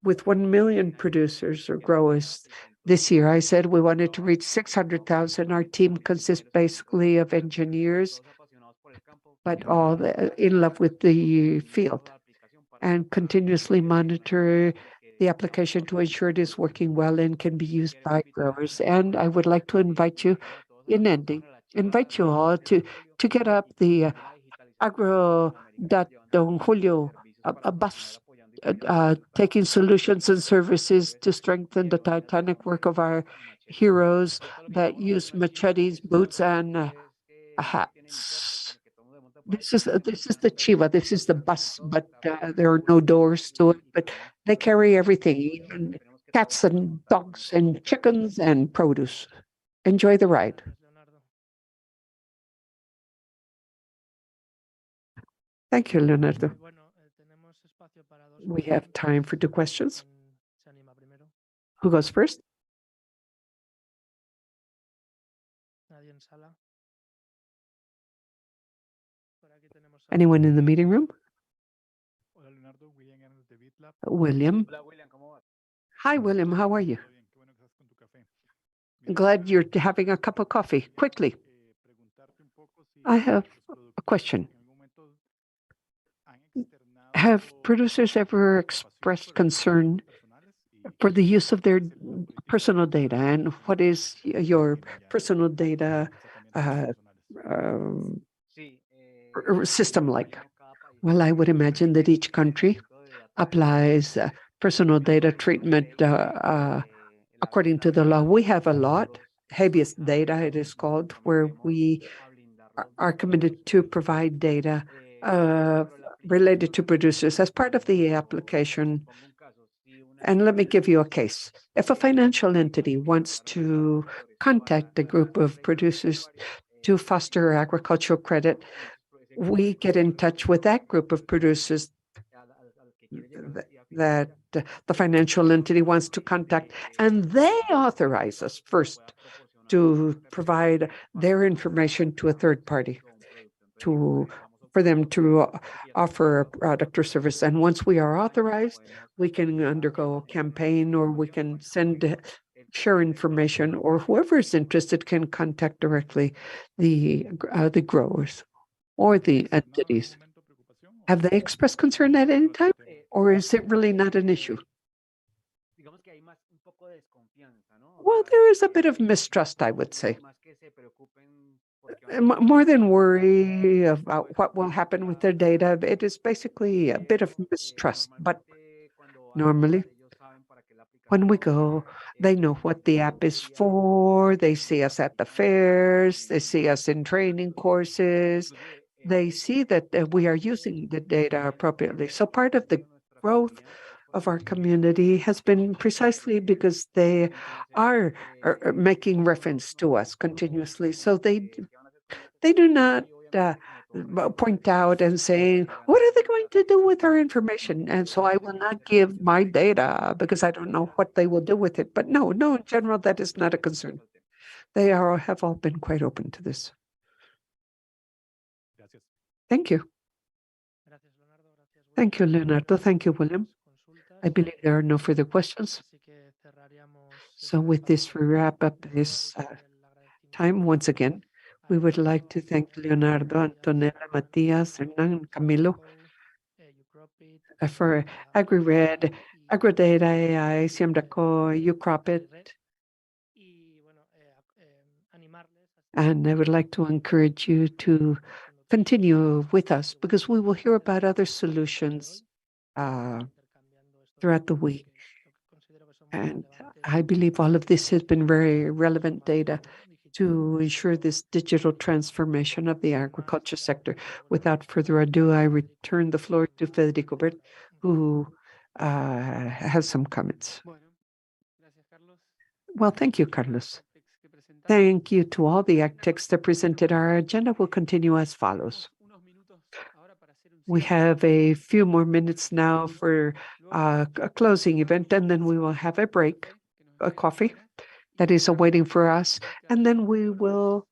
with 1 million producers or growers. This year, I said we wanted to reach 600,000. Our team consists basically of engineers, but all in love with the field, and continuously monitor the application to ensure it is working well and can be used by growers. And I would like to invite you, in ending, invite you all to get up the Don Julio, a bus taking solutions and services to strengthen the titanic work of our heroes that use machetes, boots, and hats. This is the Chiva. This is the bus, but there are no doors to it. But they carry everything, even cats and dogs and chickens and produce. Enjoy the ride. Thank you, Leonardo. We have time for 2 questions. Who goes first? Anyone in the meeting room? William. Hi, William. How are you? Glad you're having a cup of coffee. Quickly. I have a question. Have producers ever expressed concern for the use of their personal data? And what is your personal data uh, um, system like? Well, I would imagine that each country applies personal data treatment according to the law. We have a lot, habeas data, it is called, where we are committed to provide data related to producers as part of the application. And let me give you a case. If a financial entity wants to contact a group of producers to foster agricultural credit, we get in touch with that group of producers that the financial entity wants to contact, and they authorize us first to provide their information to a third party for them to offer a product or service. And once we are authorized, we can undergo a campaign, or we can share information, or whoever is interested can contact directly the growers or the entities. Have they expressed concern at any time, or is it really not an issue? Well, there is a bit of mistrust, I would say. More than worry about what will happen with their data, it is basically a bit of mistrust. But normally, when we go, they know what the app is for. They see us at the fairs. They see us in training courses. They see that we are using the data appropriately. So part of the growth of our community has been precisely because they are making reference to us continuously. So they do not point out and saying, what are they going to do with our information? And so I will not give my data because I don't know what they will do with it. But no, in general, that is not a concern. They have all been quite open to this. Thank you. Thank you, Leonardo. Thank you, William. I believe there are no further questions. So with this, we wrap up this time. Once again, we would like to thank Leonardo, Antonella, Matias, Hernan, and Camilo for AgriRed, AgriData AI, Siemdaco, UCropit. And I would like to encourage you to continue with us because we will hear about other solutions throughout the week. And I believe all of this has been very relevant data to ensure this digital transformation of the agriculture sector. Without further ado, I return the floor to Federico Bert, who has some comments. Well, thank you, Carlos. Thank you to all the AgTechs that presented. Our agenda will continue as follows. We have a few more minutes now for a closing event, and then we will have a break, a coffee that is awaiting for us. And then we will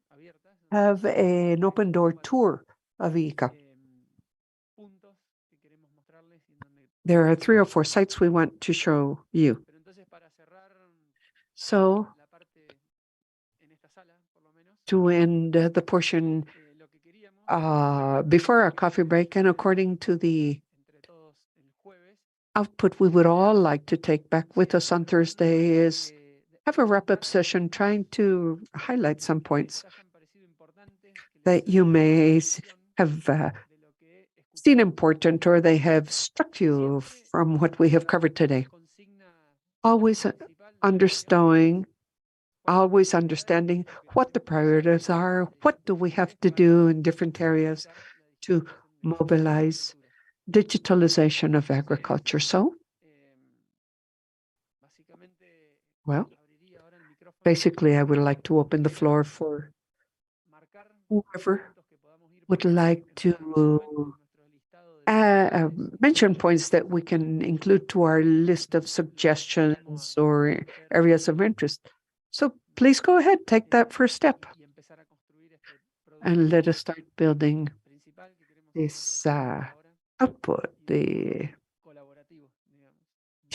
have an open door tour of ICA. There are 3 or 4 sites we want to show you. So to end the portion before our coffee break, and according to the output we would all like to take back with us on Thursday, is have a wrap-up session trying to highlight some points that you may have seen important, or they have struck you from what we have covered today. Always understanding what the priorities are, what do we have to do in different areas to mobilize digitalization of agriculture. So, well, basically, I would like to open the floor for whoever would like to mention points that we can include to our list of suggestions or areas of interest. So please go ahead, take that first step, and let us start building this output to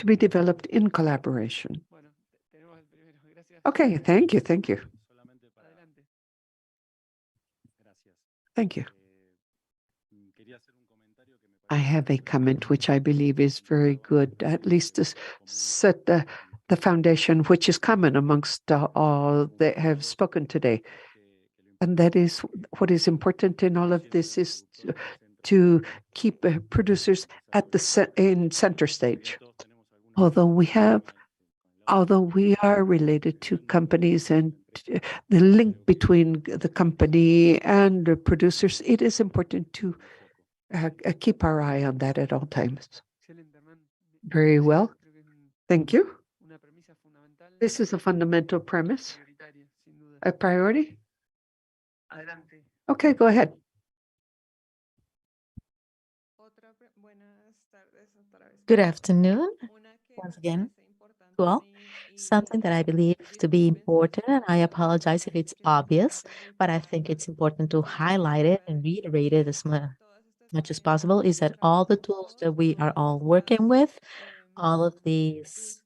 be developed in collaboration. Okay, thank you. Thank you. I have a comment which I believe is very good, at least to set the foundation, which is common amongst all that have spoken today. And that is what is important in all of this is to keep producers at the in center stage. Although we are related to companies and the link between the company and the producers, it is important to keep our eye on that at all times. Very well. Thank you. This is a fundamental premise, a priority. Okay, go ahead. Good afternoon, once again, to all. Something that I believe to be important, and I apologize if it's obvious, but I think it's important to highlight it and reiterate it as much as possible, is that all the tools that we are all working with, all of these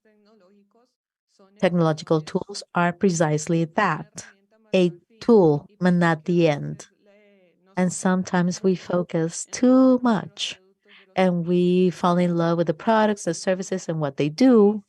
technological tools are precisely that, a tool, but not the end. And sometimes we focus too much and we fall in love with the products, the services, and what they do.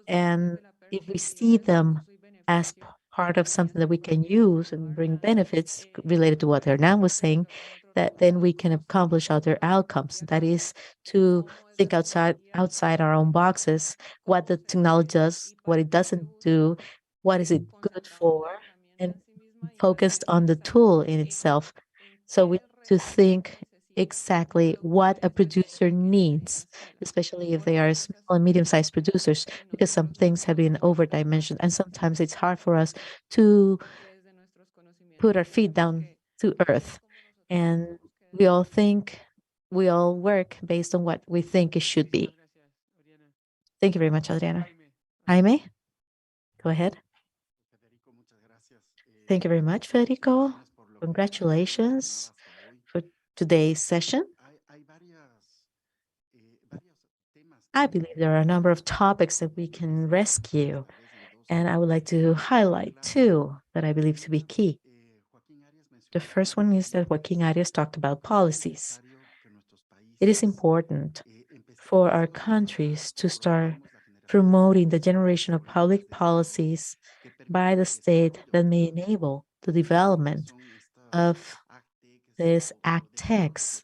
And if we see them as part of something that we can use and bring benefits related to what Hernan was saying, that then we can accomplish other outcomes. That is to think outside our own boxes, what the technology does, what it doesn't do, what is it good for, and focused on the tool in itself. So we need to think exactly what a producer needs, especially if they are small and medium-sized producers, because some things have been overdimensioned, and sometimes it's hard for us to put our feet down to earth. And we all think, we all work based on what we think it should be. Thank you very much, Adriana. Jaime, go ahead. Thank you very much, Federico. Congratulations for today's session. I believe there are a number of topics that we can rescue, and I would like to highlight two that I believe to be key. The first one is that Joaquin Arias talked about policies. It is important for our countries to start promoting the generation of public policies by the state that may enable the development of these AgTechs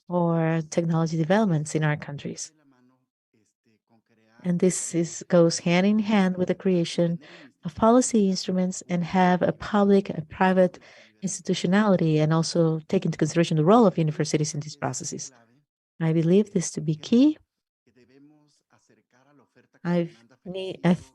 or technology developments in our countries. And goes hand in hand with the creation of policy instruments and have a public and private institutionality, and also take into consideration the role of universities in these processes. I believe this to be key. I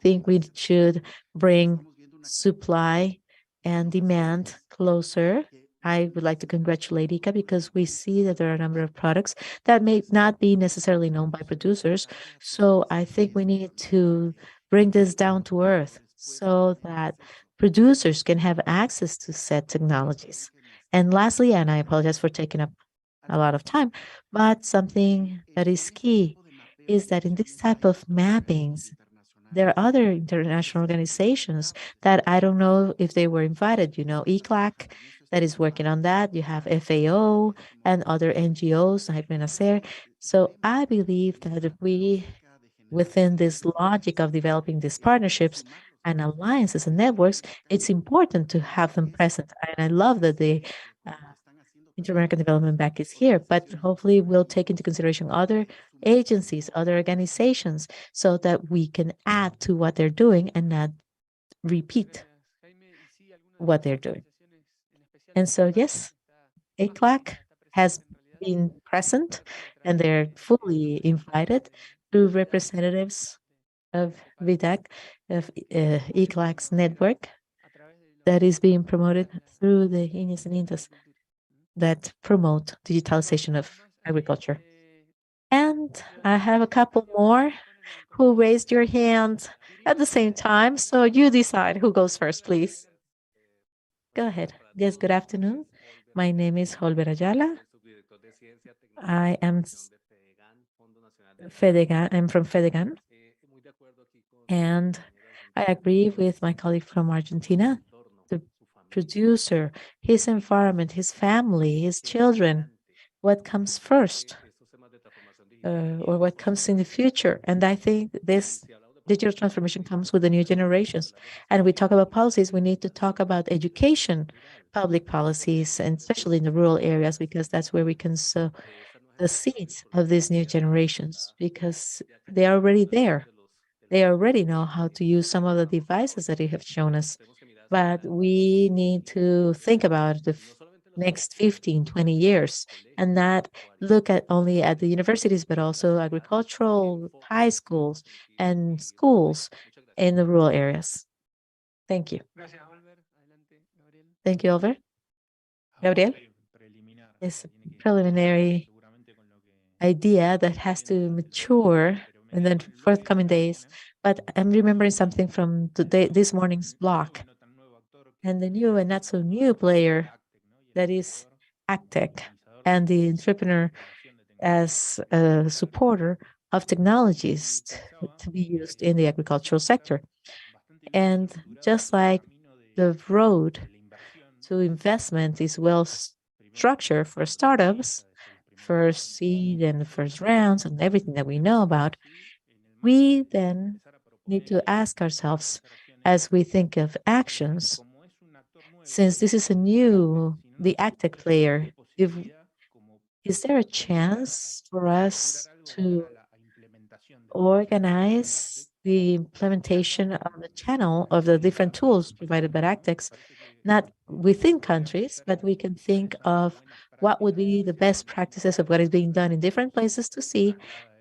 think we should bring supply and demand closer. I would like to congratulate ICA because we see that there are a number of products that may not be necessarily known by producers. So I think we need to bring this down to earth so that producers can have access to said technologies. And lastly, and I apologize for taking up a lot of time, but something that is key is that in this type of mappings, there are other international organizations that I don't know if they were invited. You know, ECLAC that is working on that. You have FAO and other NGOs, like. So I believe that if we, within this logic of developing these partnerships and alliances and networks, it's important to have them present. And I love that the Inter-American Development Bank is here, but hopefully we'll take into consideration other agencies, other organizations, so that we can add to what they're doing and not repeat what they're doing. And so, yes, ACLAC has been present and they're fully invited through representatives of VDAC, of ECLAC's network that is being promoted through the INES and INTAS that promote digitalization of agriculture. And I have a couple more who raised your hand at the same time. So you decide who goes first, please. Go ahead. Yes, good afternoon. My name is Holber Ayala. I am Fedegan. I'm from Fedegan. And I agree with my colleague from Argentina. The producer, his environment, his family, his children, what comes first, or what comes in the future. And I think this digital transformation comes with the new generations. And we talk about policies, we need to talk about education, public policies, and especially in the rural areas, because that's where we can sow the seeds of these new generations, because they are already there. They already know how to use some of the devices that you have shown us. But we need to think about the next 15, 20 years and not look at only at the universities, but also agricultural high schools and schools in the rural areas. Thank you. Thank you, Oliver. Gabriel? It's a preliminary idea that has to mature in the forthcoming days. But I'm remembering something from today, this morning's block. And the new and not so new player that is AgTech and the entrepreneur as a supporter of technologies to be used in the agricultural sector. And just like the road to investment is well structured for startups, first seed and first rounds and everything that we know about, we then need to ask ourselves as we think of actions, since this is a new, the AgTech player, if, is there a chance for us to organize the implementation of the channel of the different tools provided by AgTechs, not within countries, but we can think of what would be the best practices of what is being done in different places to see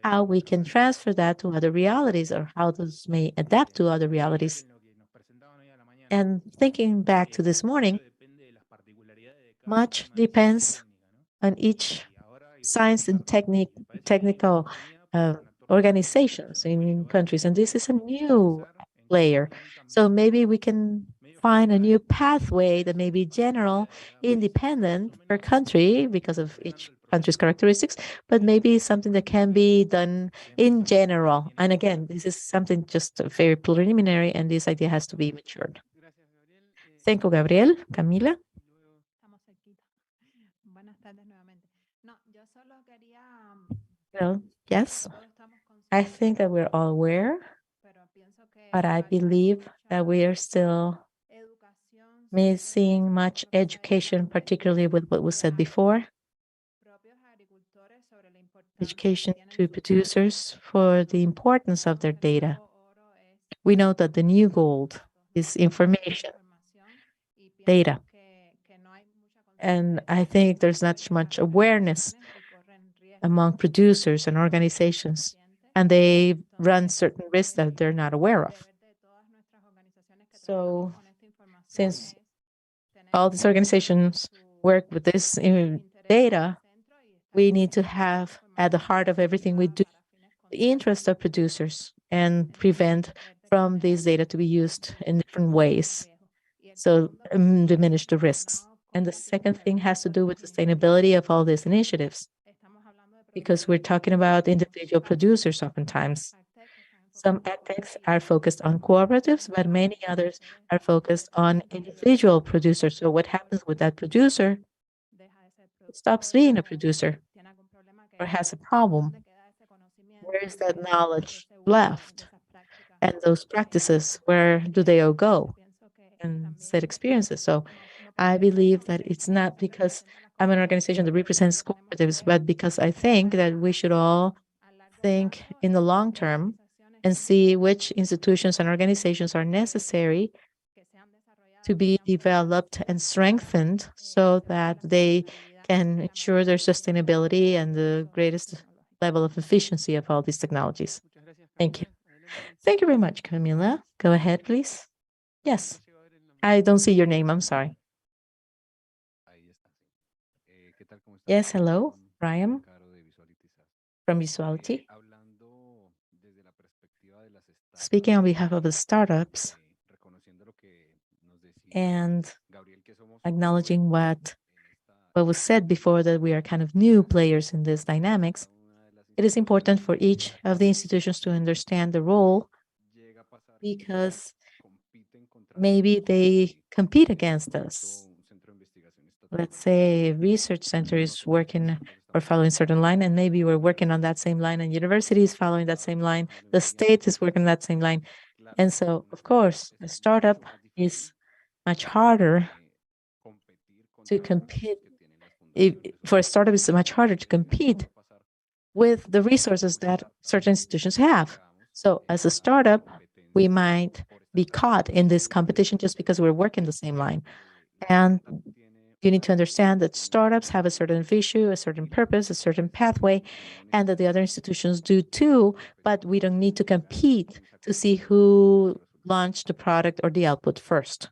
how we can transfer that to other realities or how those may adapt to other realities. And thinking back to this morning, much depends on each science and technical organizations in countries. And this is a new player. So maybe we can find a new pathway that may be general, independent per country because of each country's characteristics, but maybe something that can be done in general. And again, this is something just very preliminary, and this idea has to be matured. Thank you, Gabriel. Camila? Well, yes, I think that we're all aware, but I believe that we are still missing much education, particularly with what was said before. Education to producers for the importance of their data. We know that the new gold is information, data. And I think there's not much awareness among producers and organizations, and they run certain risks that they're not aware of. So, since all these organizations work with this data, we need to have at the heart of everything we do the interest of producers and prevent from this data to be used in different ways. So diminish the risks. And the second thing has to do with sustainability of all these initiatives, because we're talking about individual producers oftentimes. Some AgTechs are focused on cooperatives, but many others are focused on individual producers. So what happens with that producer? It stops being a producer or has a problem. Where is that knowledge left? And those practices, where do they all go? And set experiences. So I believe that it's not because I'm an organization that represents cooperatives, but because I think that we should all think in the long term and see which institutions and organizations are necessary to be developed and strengthened so that they can ensure their sustainability and the greatest level of efficiency of all these technologies. Thank you. Thank you very much, Camila. Go ahead, please. Yes. I don't see your name. I'm sorry. Yes, hello, Brian from Visuality. Speaking on behalf of the startups and acknowledging what was said before, that we are kind of new players in this dynamics, it is important for each of the institutions to understand the role, because maybe they compete against us. Let's say a research center is working or following certain line, and maybe we're working on that same line, and university is following that same line, the state is working that same line. And so, of course, a startup is much harder to compete. For a startup, it's much harder to compete with the resources that certain institutions have. So as a startup, we might be caught in this competition just because we're working the same line. And you need to understand that startups have a certain vision, a certain purpose, a certain pathway, and that the other institutions do too, but we don't need to compete to see who launched the product or the output first.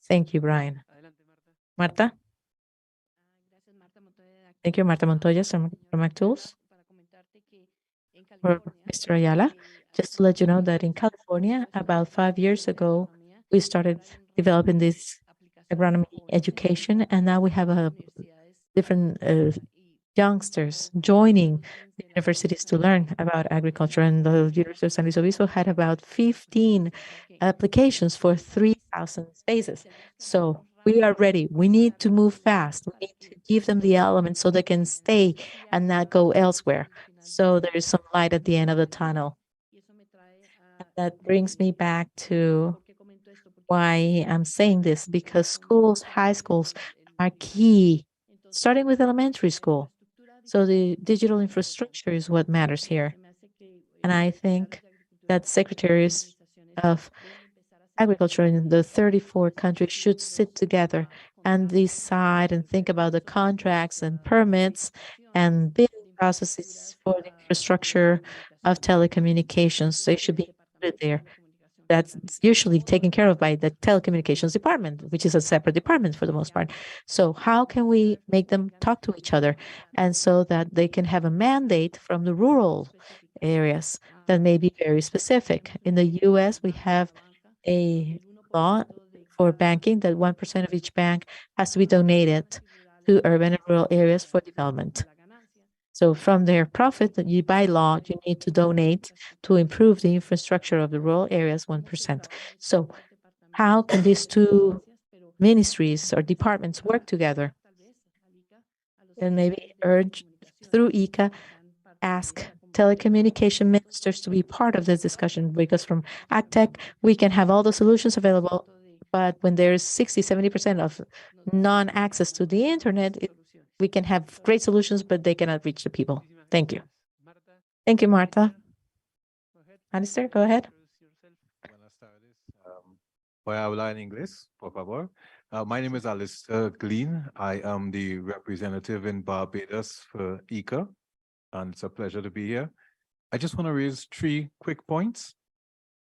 Thank you, Brian. Marta? Thank you, Marta Montoya from MacTools. For Mr. Ayala, just to let you know that in California, about 5 years ago, we started developing this agronomy education, and now we have a different youngsters joining the universities to learn about agriculture. And the University of San Luis Obispo had about 15 applications for 3,000 spaces. So we are ready. We need to move fast. We need to give them the elements so they can stay and not go elsewhere. So there is some light at the end of the tunnel. That brings me back to why I'm saying this, because schools, high schools are key, starting with elementary school. So the digital infrastructure is what matters here. And I think that secretaries of agriculture in the 34 countries should sit together and decide and think about the contracts and permits and bidding processes for the infrastructure of telecommunications. They should be included there. That's usually taken care of by the telecommunications department, which is a separate department for the most part. So how can we make them talk to each other, and so that they can have a mandate from the rural areas that may be very specific? In the US, we have a law for banking that 1% of each bank has to be donated to urban and rural areas for development. So from their profit that you by law, you need to donate to improve the infrastructure of the rural areas 1%. So how can these two ministries or departments work together? And maybe urge through ICA, ask telecommunication ministers to be part of this discussion, because from AgTech, we can have all the solutions available. But when there's 60-70% of non-access to the internet, we can have great solutions, but they cannot reach the people. Thank you. Thank you, Marta. Alistair, go ahead. Voy a hablar en inglés, por favor. My name is Alistair Glean. I am the representative in Barbados for ICA, and it's a pleasure to be here. I just want to raise 3 quick points.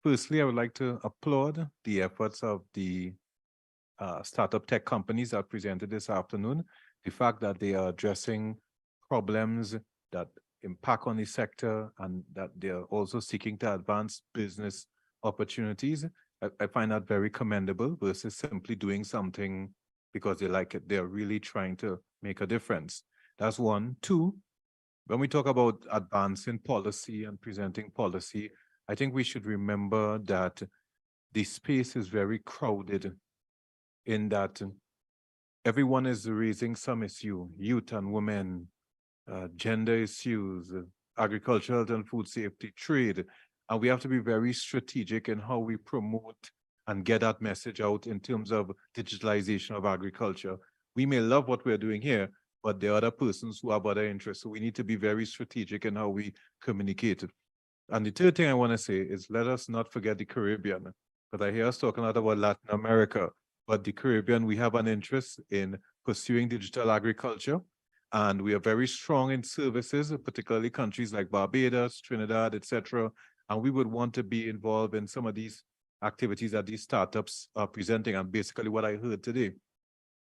Firstly, I would like to applaud the efforts of the startup tech companies that presented this afternoon. The fact that they are addressing problems that impact on the sector, and that they're also seeking to advance business opportunities. I find that very commendable versus simply doing something because they like it. They're really trying to make a difference. That's 1. 2, when we talk about advancing policy and presenting policy, I think we should remember that the space is very crowded, in that everyone is raising some issue: youth and women, gender issues, agricultural and food safety, trade. And we have to be very strategic in how we promote and get that message out in terms of digitalization of agriculture. We may love what we're doing here, but there are other persons who have other interests. So we need to be very strategic in how we communicate it. And the third thing I want to say is, let us not forget the Caribbean, because I hear us talking a lot about Latin America, but the Caribbean, we have an interest in pursuing digital agriculture. And we are very strong in services, particularly countries like Barbados, Trinidad, etc. And we would want to be involved in some of these activities that these startups are presenting. And basically what I heard today,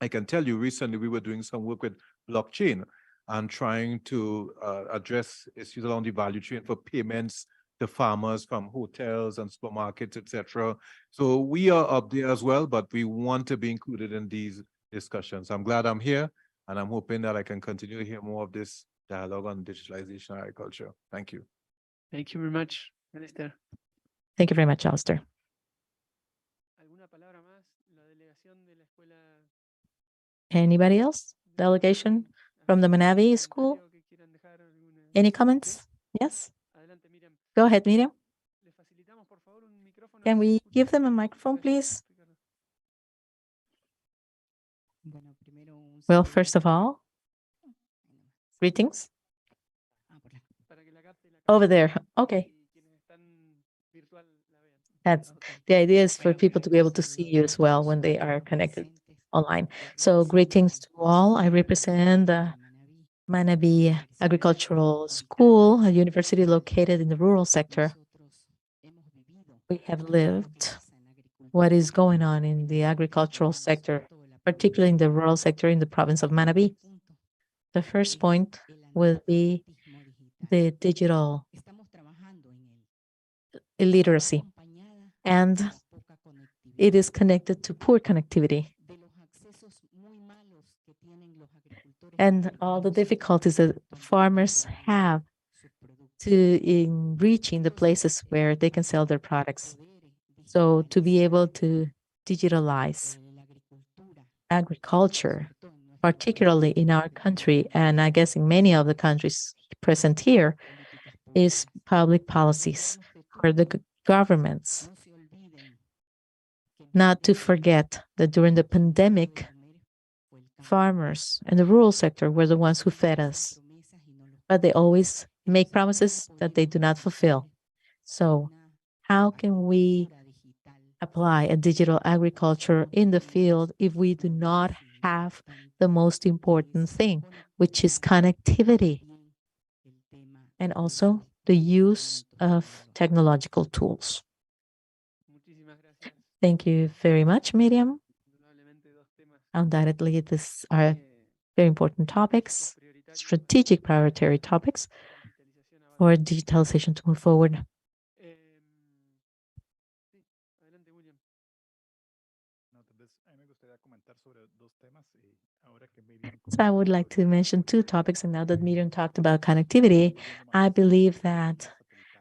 I can tell you recently we were doing some work with blockchain and trying to address issues along the value chain for payments to farmers from hotels and supermarkets, etc. So we are up there as well, but we want to be included in these discussions. I'm glad I'm here, and I'm hoping that I can continue to hear more of this dialogue on digitalization agriculture. Thank you. Thank you very much, Minister. Thank you very much, Alistair. Anybody else? Delegation from the Manabi School? Any comments? Yes? Go ahead, Miriam. Can we give them a microphone, please? Well, first of all, greetings. Over there. Okay. That's the idea is for people to be able to see you as well when they are connected online. So greetings to all. I represent the Manabi Agricultural School, a university located in the rural sector. We have lived what is going on in the agricultural sector, particularly in the rural sector in the province of Manabi. The first point will be the digital illiteracy, and it is connected to poor connectivity and all the difficulties that farmers have in reaching the places where they can sell their products. So to be able to digitalize agriculture, particularly in our country, and I guess in many of the countries present here, is public policies for the governments. Not to forget that during the pandemic, farmers and the rural sector were the ones who fed us, but they always make promises that they do not fulfill. So how can we apply a digital agriculture in the field if we do not have the most important thing, which is connectivity, and also the use of technological tools? Thank you very much, Miriam. Undoubtedly, these are very important topics, strategic priority topics for digitalization to move forward. So I would like to mention two topics, and now that Miriam talked about connectivity, I believe that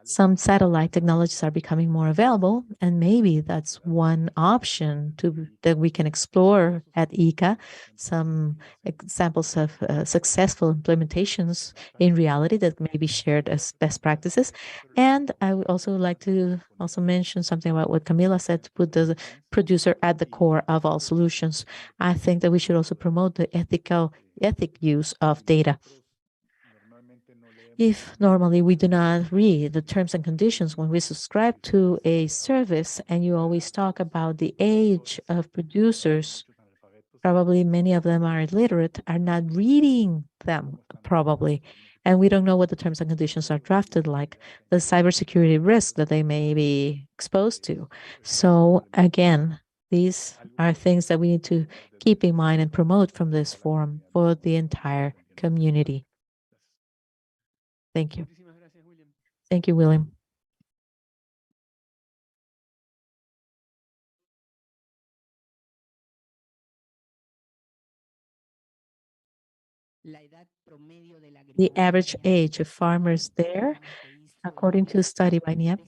some satellite technologies are becoming more available, and maybe that's one option that we can explore at ICA, some examples of successful implementations in reality that may be shared as best practices. And I would also like to also mention something about what Camila said, to put the producer at the core of all solutions. I think that we should also promote the ethic use of data. If normally we do not read the terms and conditions when we subscribe to a service, and you always talk about the age of producers, probably many of them are illiterate, are not reading them probably, and we don't know what the terms and conditions are drafted like, the cybersecurity risk that they may be exposed to. So again, these are things that we need to keep in mind and promote from this forum for the entire community. Thank you. Thank you, William. The average age of farmers there, according to a study by NIEP,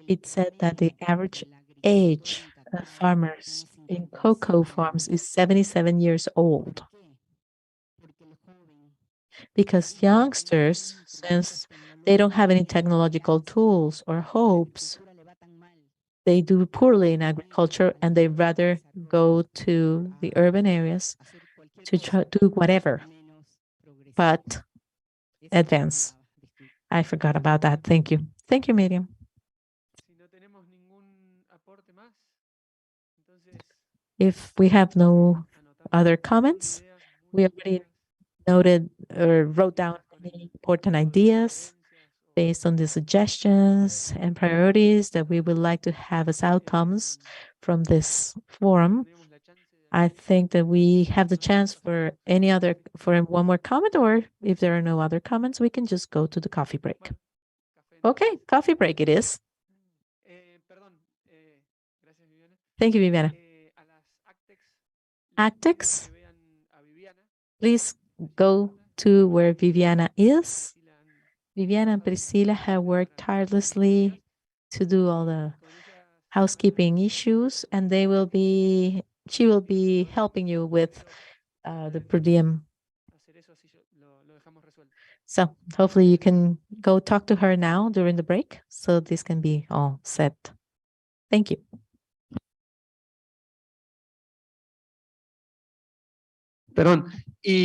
it said that the average age of farmers in cocoa farms is 77 years old. Because youngsters, since they don't have any technological tools or hopes, they do poorly in agriculture, and they rather go to the urban areas to try to do whatever but advance. I forgot about that. Thank you. Thank you, Miriam. If we have no other comments, we already noted or wrote down many important ideas based on the suggestions and priorities that we would like to have as outcomes from this forum. I think that we have the chance for one more comment, or if there are no other comments, we can just go to the coffee break. Okay, coffee break it is. Thank you, Viviana. AgTechs, please go to where Viviana is. Viviana and Priscilla have worked tirelessly to do all the housekeeping issues, and they will be she will be helping you with the per diem. So hopefully you can go talk to her now during the break, so this can be all set. Thank you. Perdón.